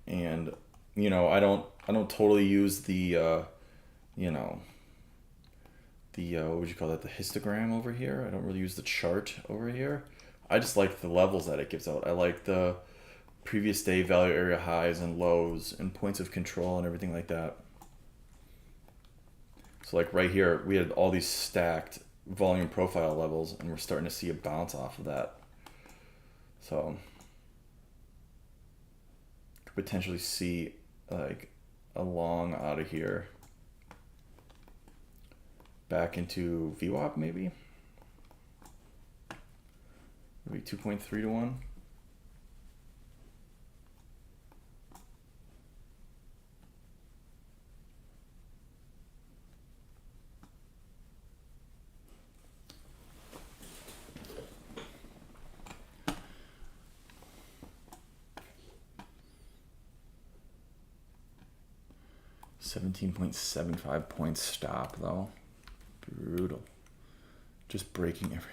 And I don't totally use the you know, what would you call that? The histogram over here. I don't really use the chart over here. I just like the levels that it gives out. I like the previous day value area highs and lows and points of control and everything like that. So like right here, we had all these stacked volume profile levels, and we're starting to see a bounce off of that. So could potentially see like a long out of here back into VWAP maybe 2.3 to 1. $17.75 points stop though. Brutal. Just breaking everything.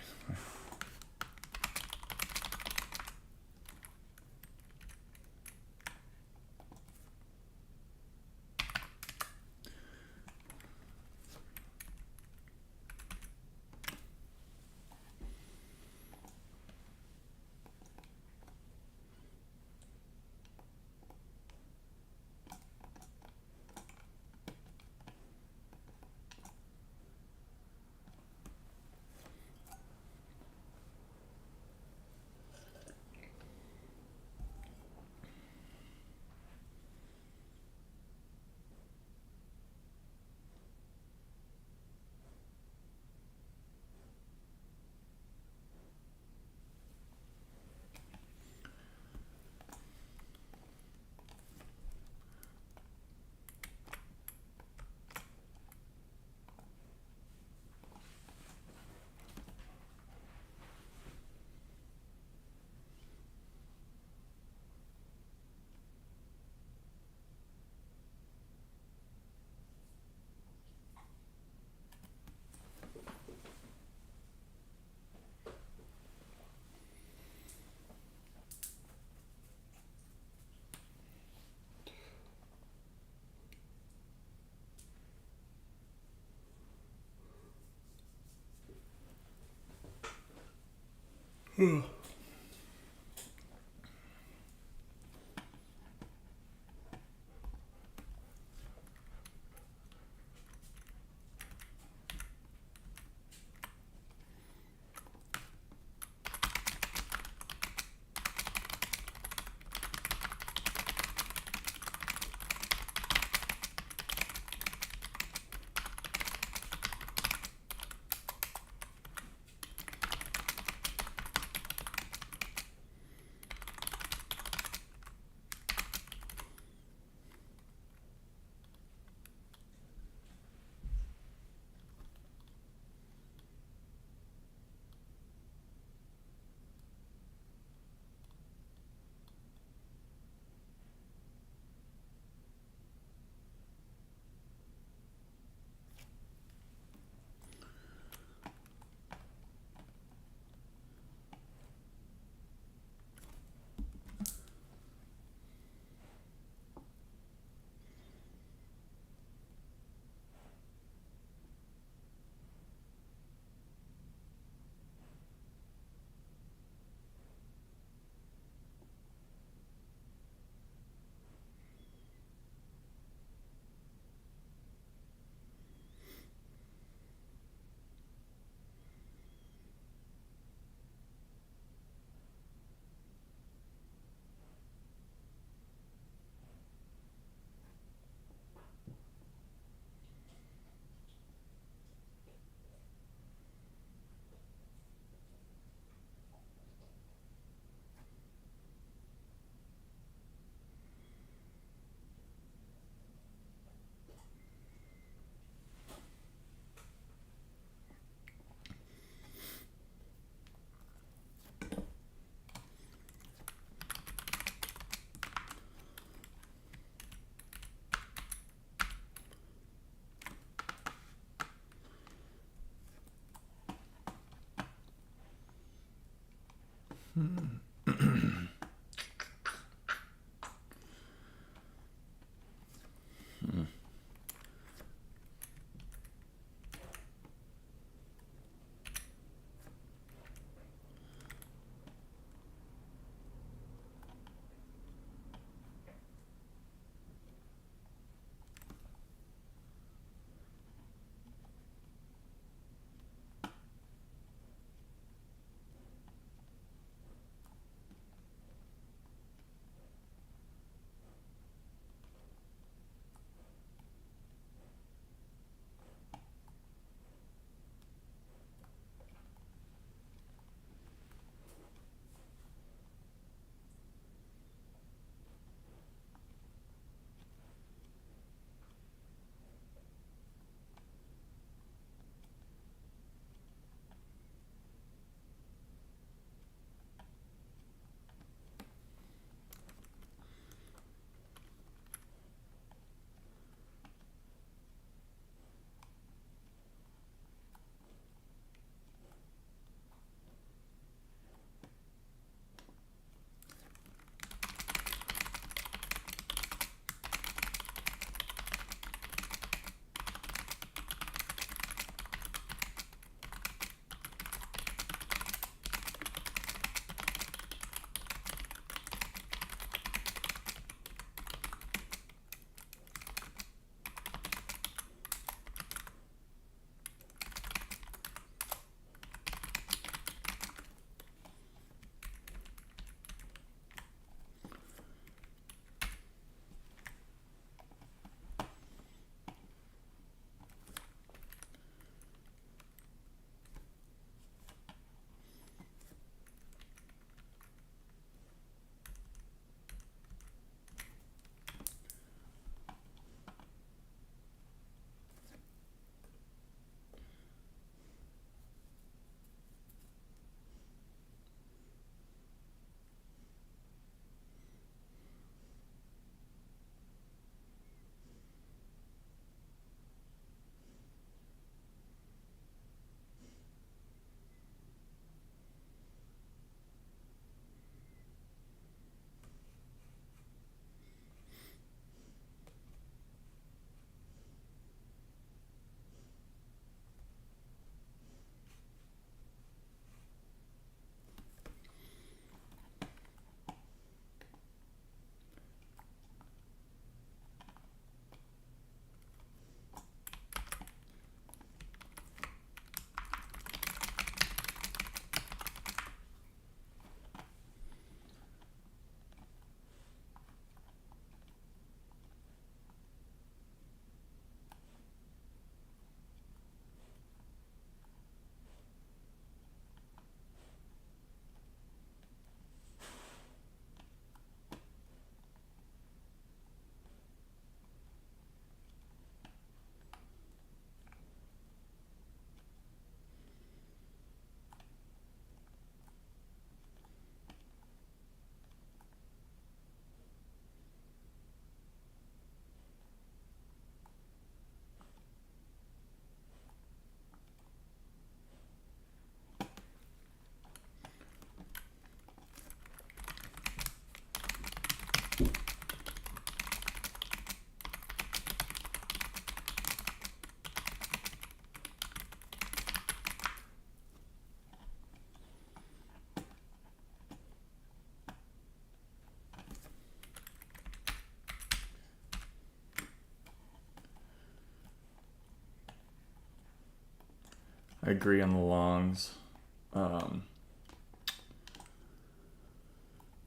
I agree on the longs.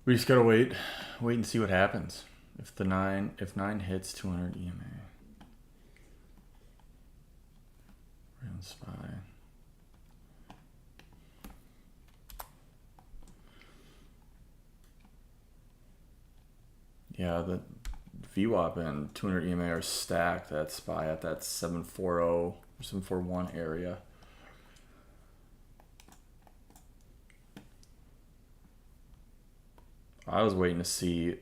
We just gotta wait and see what happens. If nine hits 200 EMA. Round spy. Yeah, the VWAP and 200 EMA are stacked. That spy at that 740, 741 area. I was waiting to see,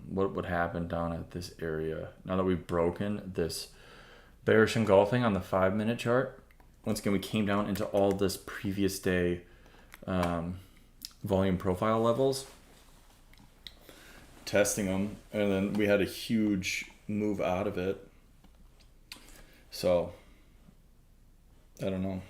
what would happen down at this area. Now that we've broken this bearish engulfing on the 5-minute chart, once again, we came down into all this previous day volume profile levels, testing them, and then we had a huge move out of it. So I don't know.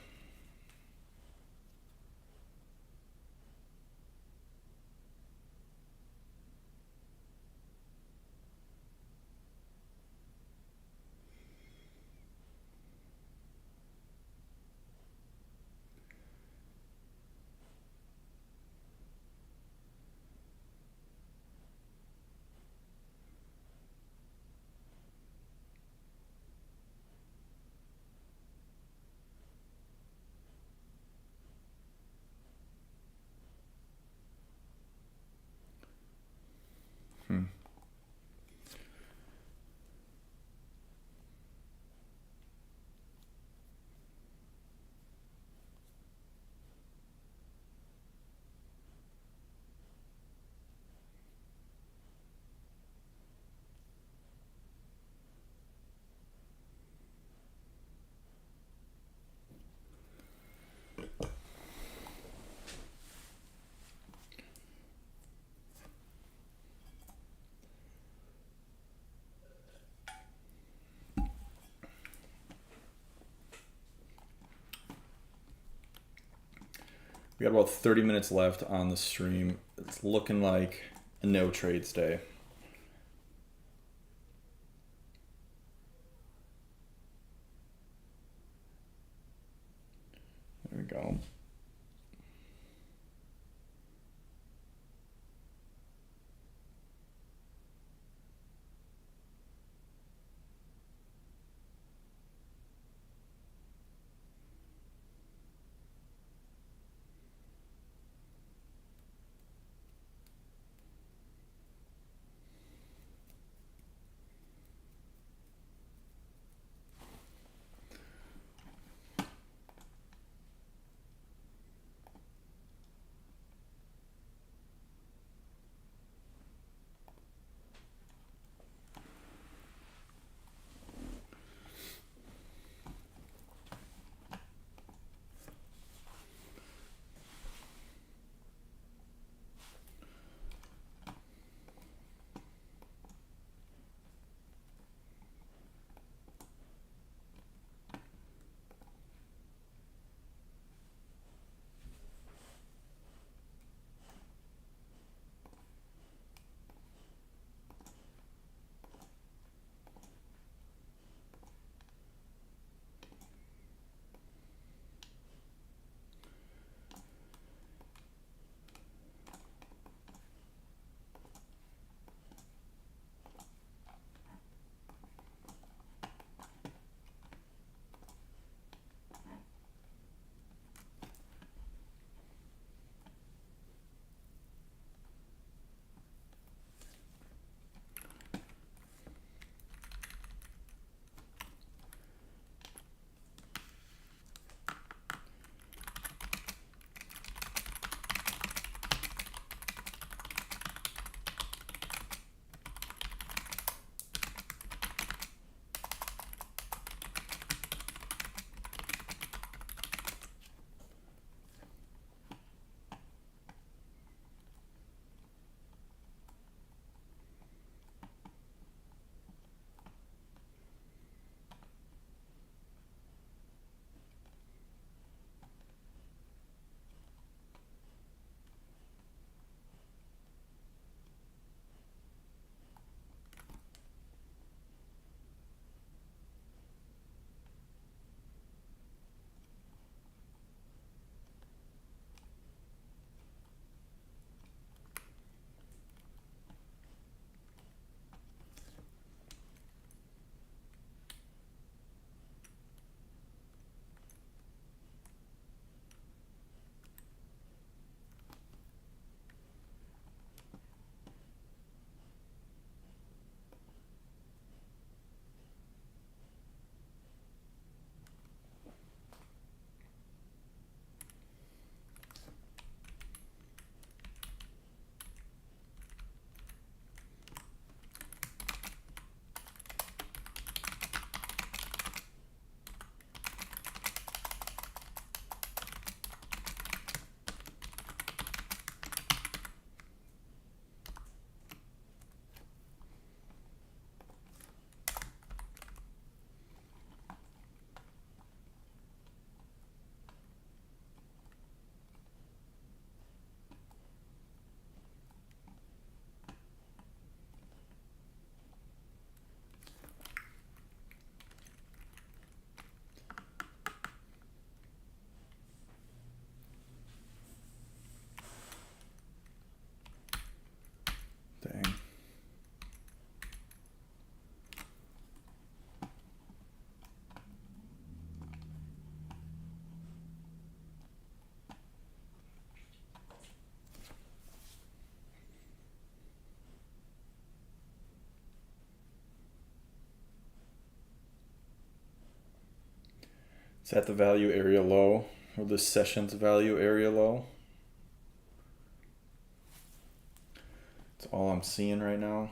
We got about 30 minutes left on the stream. It's looking like a no trades day. There we go. that the value area low, or the session's value area low? That's all I'm seeing right now.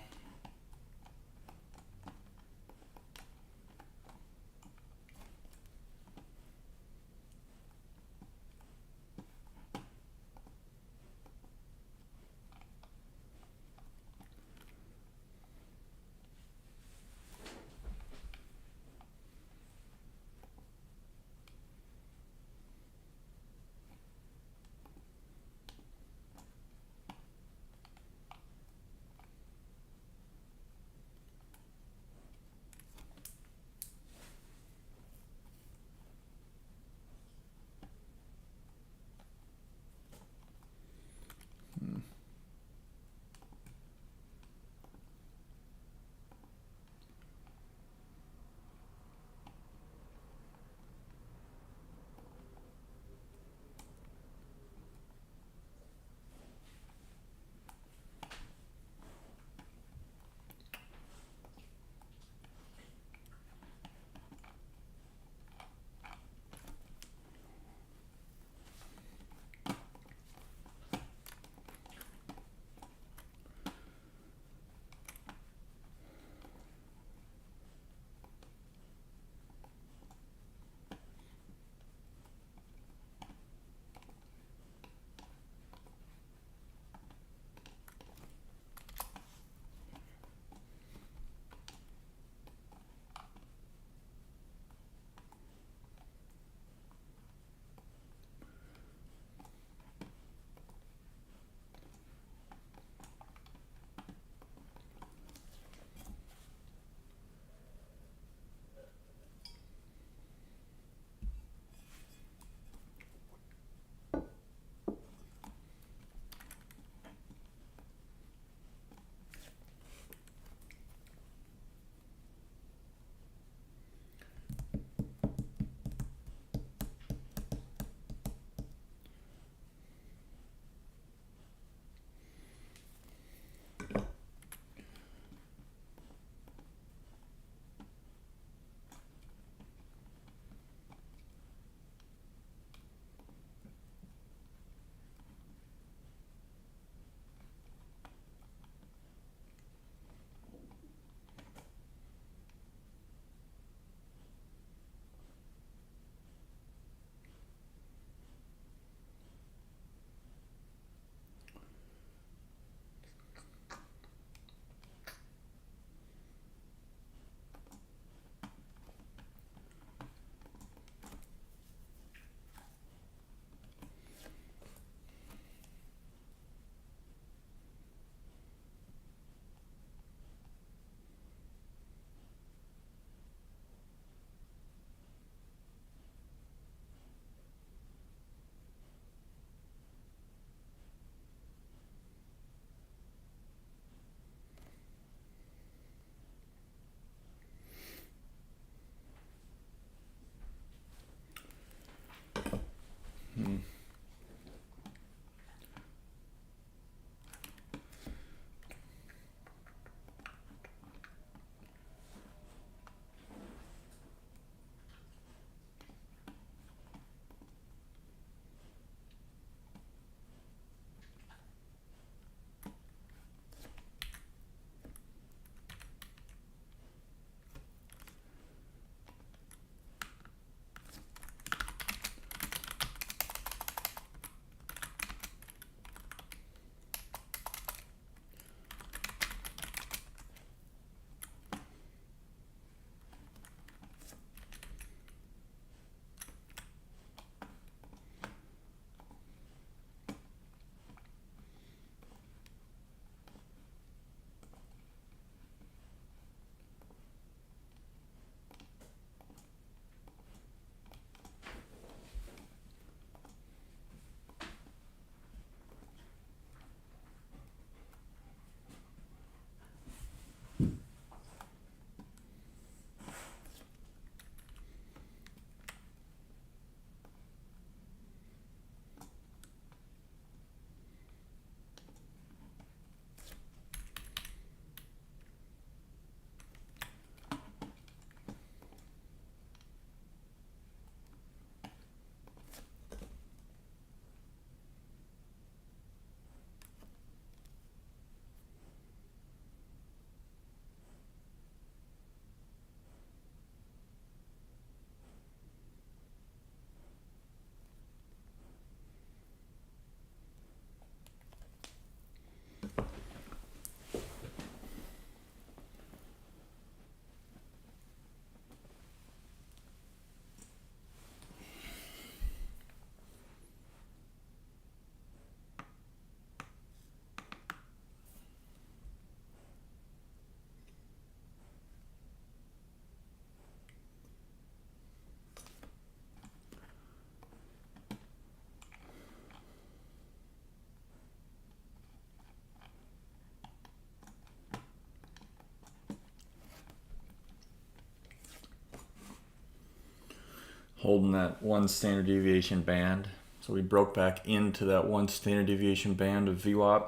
holding that one standard deviation band. So we broke back into that one standard deviation band of VWAP.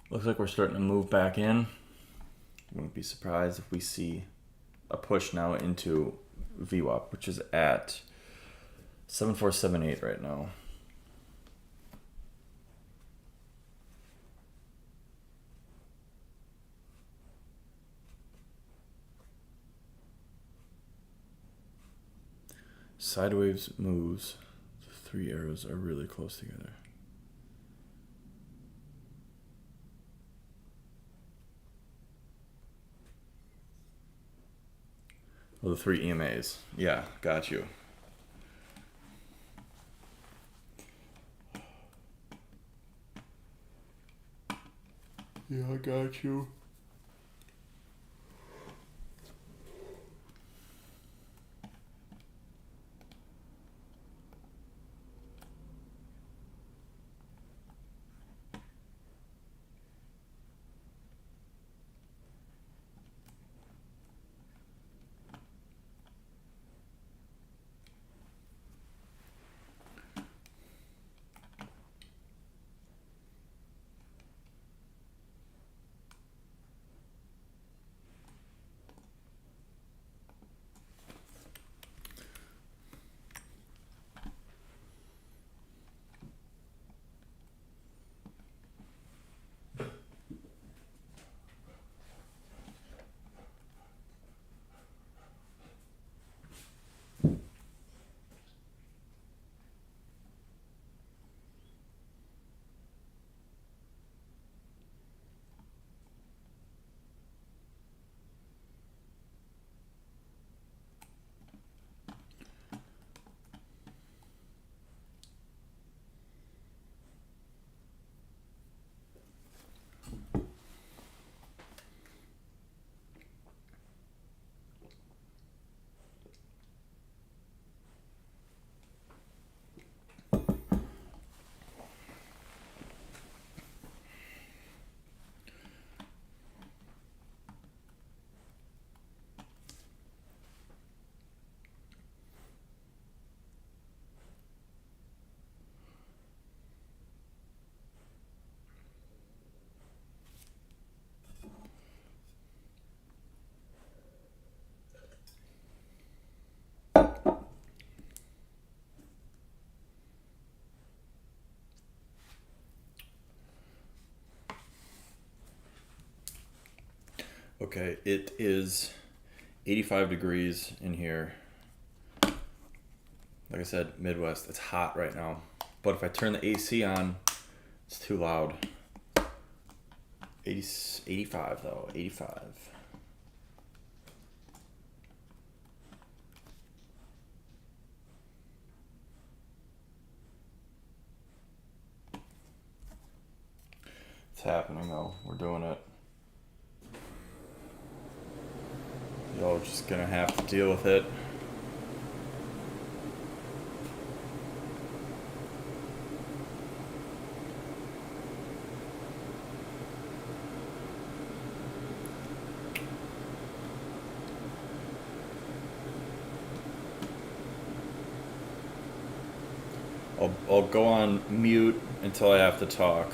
Looks like we're starting to move back in. Wouldn't be surprised if we see a push now into VWAP, which is at 7478 right now. Sideways moves. The three arrows are really close together. Oh, the three EMAs. Yeah, got you. Yeah, I got you. Okay, it is 85 degrees in here. Like I said, Midwest, it's hot right now. But if I turn the AC on, it's too loud. 85 though, 85. It's happening though, we're doing it. Y'all just gonna have to deal with it. I'll go on mute until I have to talk.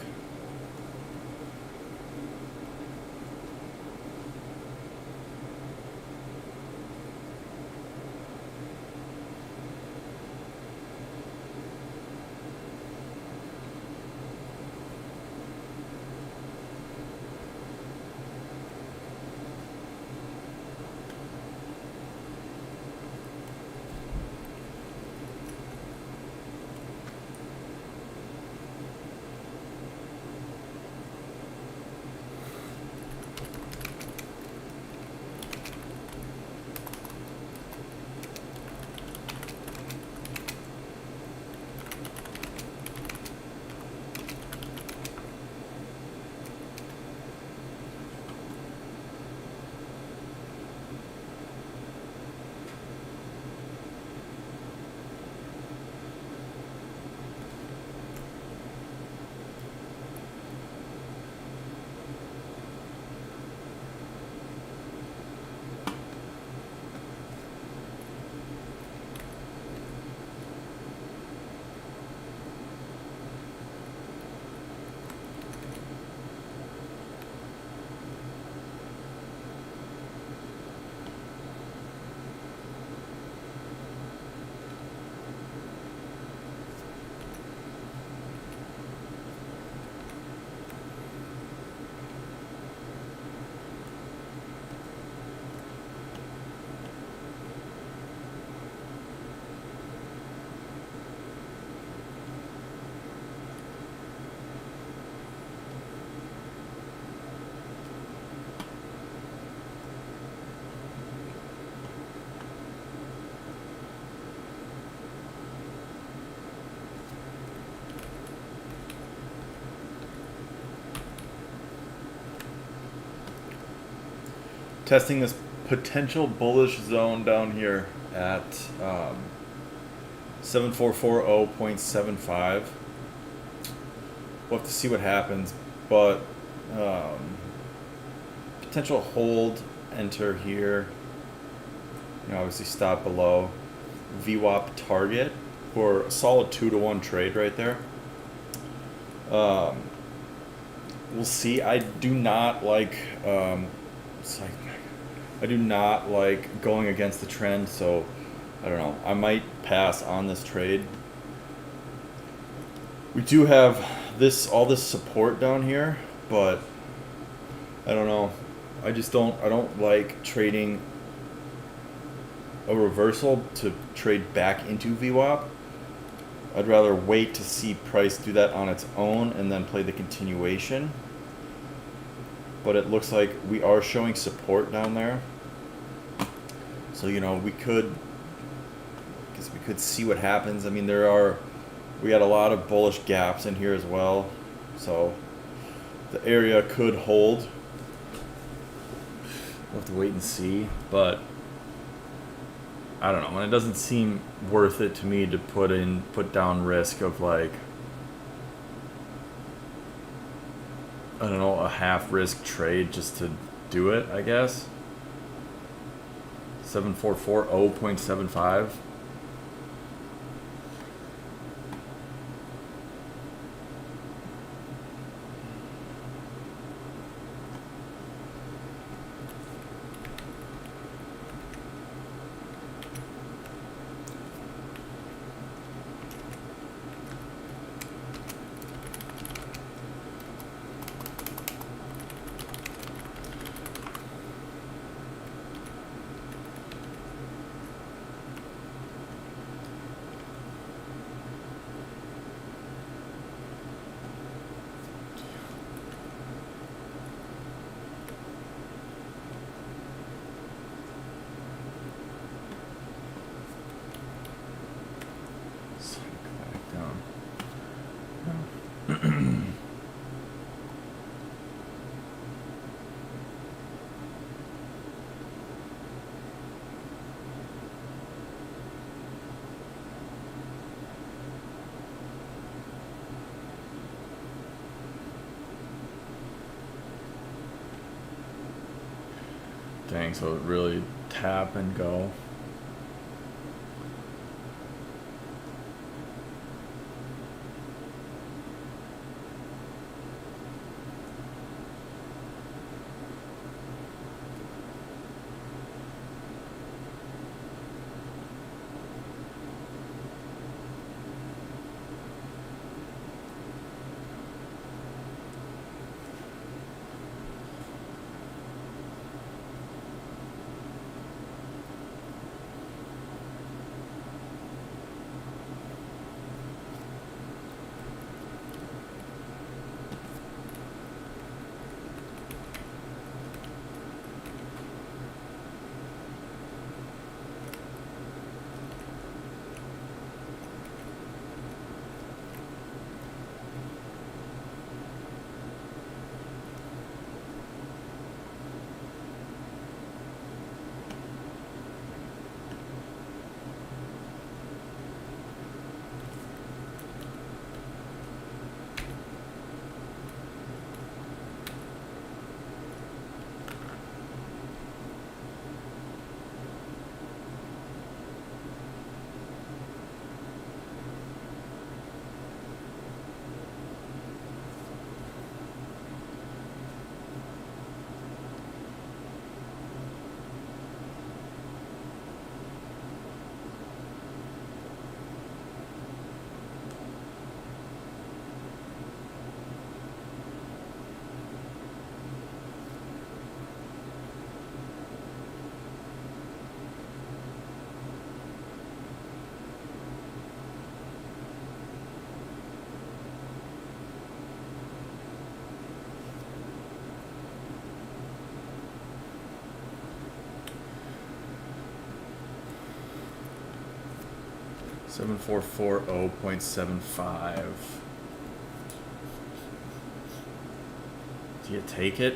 testing this potential bullish zone down here at 7440.75. We'll have to see what happens, but potential hold, enter here. Obviously stop below. VWAP target for a solid 2-to-1 trade right there. We'll see. I do not like going against the trend, so I don't know. I might pass on this trade. We do have all this support down here, but I don't know. I don't like trading a reversal to trade back into VWAP. I'd rather wait to see price do that on its own and then play the continuation. But it looks like we are showing support down there. So, we could see what happens. I mean, we got a lot of bullish gaps in here as well. So the area could hold. We'll have to wait and see, but I don't know. And it doesn't seem worth it to me to put down risk of a half risk trade just to do it, I guess. 7440.75. Dang, so it really tap and go. Seven four four 0.75. Do you take it?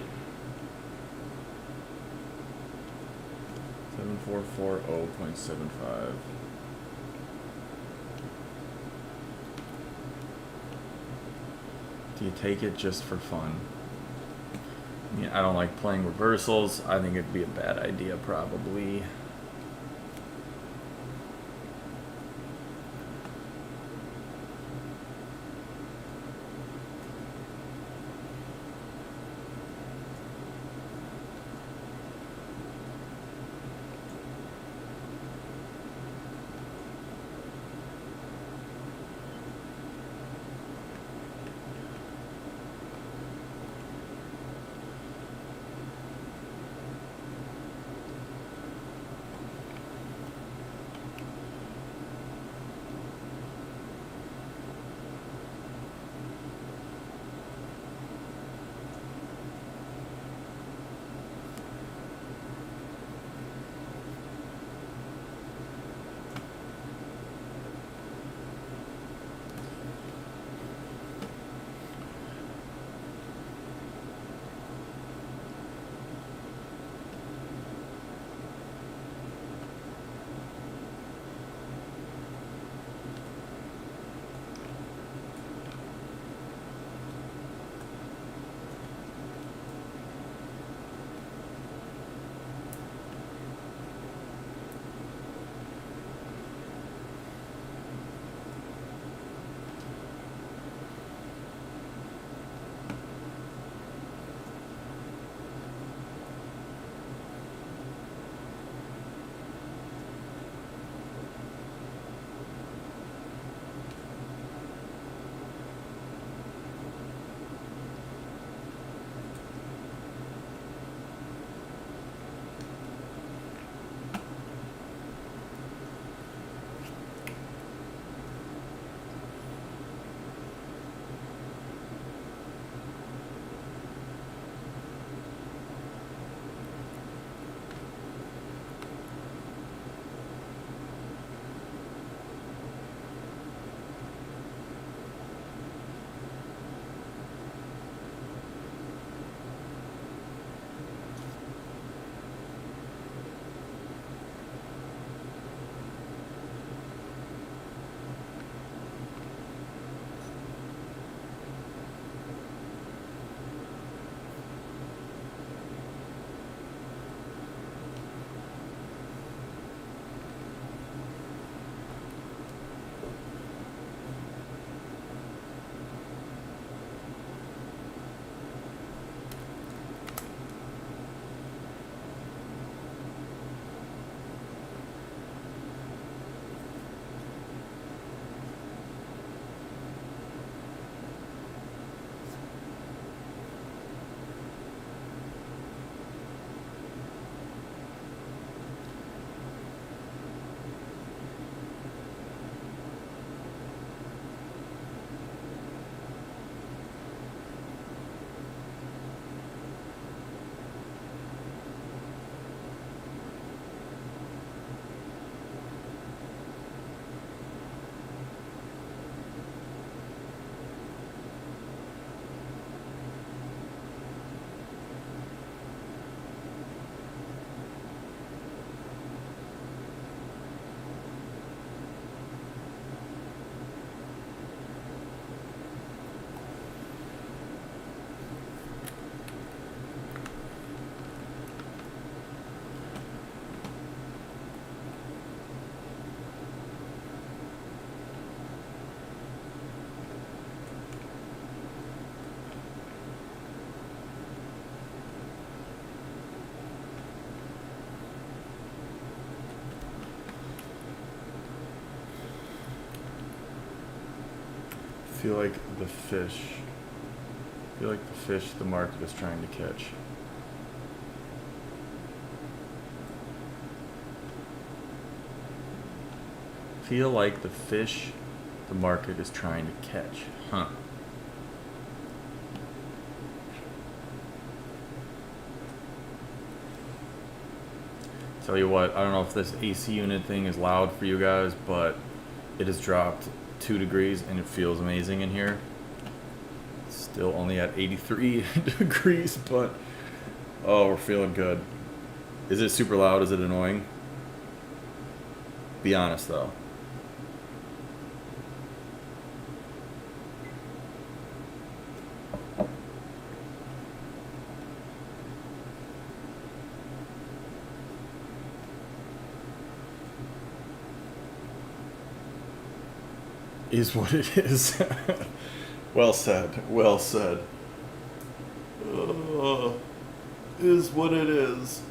7440.75. Do you take it just for fun? I mean, I don't like playing reversals. I think it'd be a bad idea, probably. Feel like the fish. Feel like the fish the market is trying to catch. Feel like the fish the market is trying to catch. Huh. Tell you what, I don't know if this AC unit thing is loud for you guys, but it has dropped 2 degrees and it feels amazing in here. It's still only at 83 degrees, but oh, we're feeling good. Is it super loud? Is it annoying? Be honest though. Is what it is. Well said. Well said. Is what it is.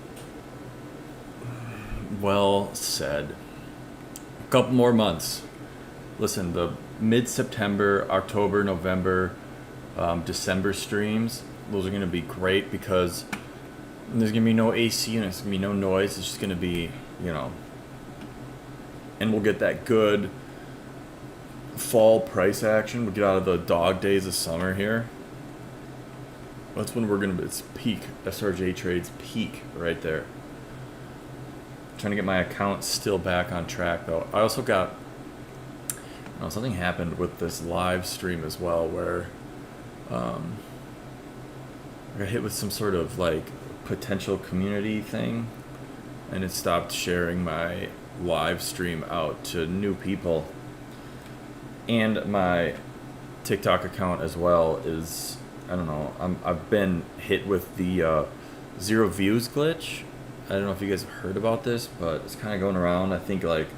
Well said. A couple more months. Listen, the mid-September, October, November, December streams, those are going to be great because there's going to be no AC and there's going to be no noise. It's just going to be, you know, and we'll get that good fall price action. We'll get out of the dog days of summer here. That's when we're going to, it's peak. SRJ Trades peak right there. Trying to get my account still back on track though. I also got, you know, something happened with this live stream as well where I got hit with some sort of like potential community thing and it stopped sharing my live stream out to new people. And my TikTok account as well is, I don't know, I've been hit with the 0 views glitch. I don't know if you guys have heard about this, but it's kind of going around. I think like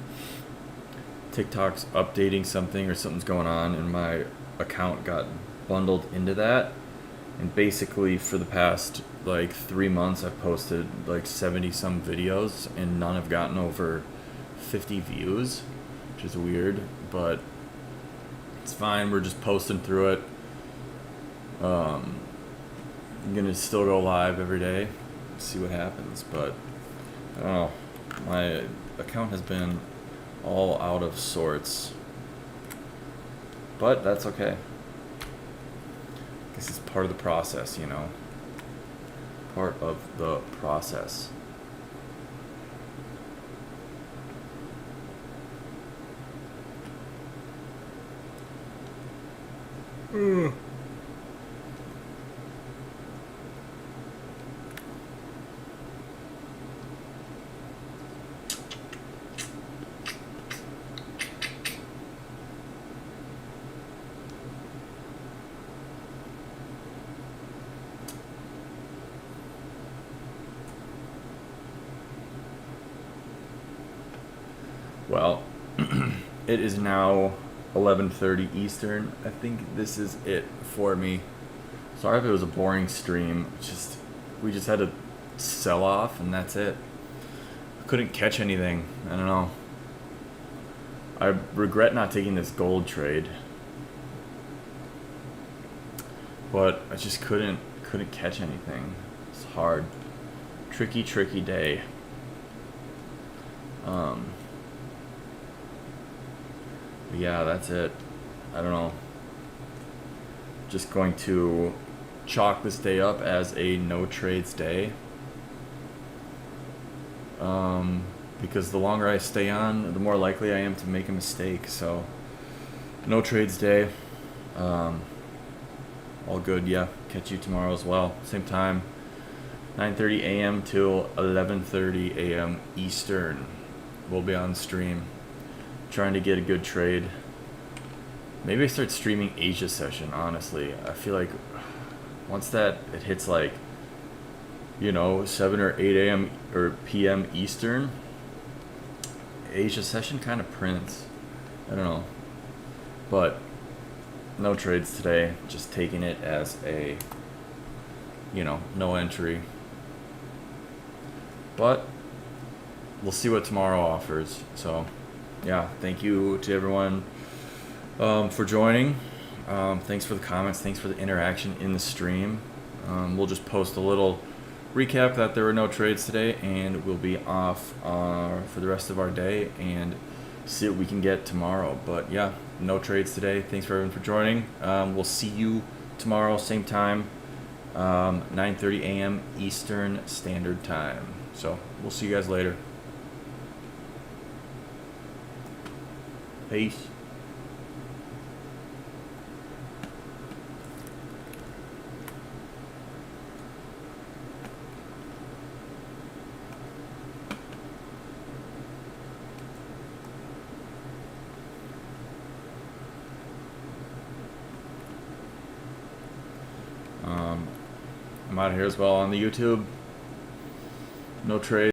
TikTok's updating something or something's going on and my account got bundled into that. And basically for the past like 3 months I've posted like 70 some videos and none have gotten over 50 views, which is weird, but it's fine. We're just posting through it. I'm gonna still go live every day, see what happens, but I don't know. My account has been all out of sorts, but that's okay. This is part of the process, you know. Part of the process. Well, it is now 11:30 Eastern. I think this is it for me. Sorry if it was a boring stream. We just had to sell off and that's it. I couldn't catch anything. I don't know. I regret not taking this gold trade. But I just couldn't catch anything. It's hard. Tricky day. Yeah, that's it. I don't know. Just going to chalk this day up as a no trades day. Because the longer I stay on, the more likely I am to make a mistake. So, no trades day. All good, yeah. Catch you tomorrow as well. Same time, 9:30 a.m. till 11:30 a.m. Eastern. We'll be on stream. Trying to get a good trade. Maybe I start streaming Asia session, honestly. I feel like once it hits like, you know, 7 or 8 a.m. or p.m. Eastern, Asia session kind of prints. I don't know. But no trades today. Just taking it as a, you know, no entry. But we'll see what tomorrow offers. So yeah, thank you to everyone for joining. Thanks for the comments. Thanks for the interaction in the stream. We'll just post a little recap that there were no trades today, and we'll be off for the rest of our day and see what we can get tomorrow. But yeah, no trades today. Thanks for everyone for joining. We'll see you tomorrow, same time, 9:30 a.m. Eastern Standard Time. So we'll see you guys later. Peace. I'm out of here as well on the YouTube. No trade.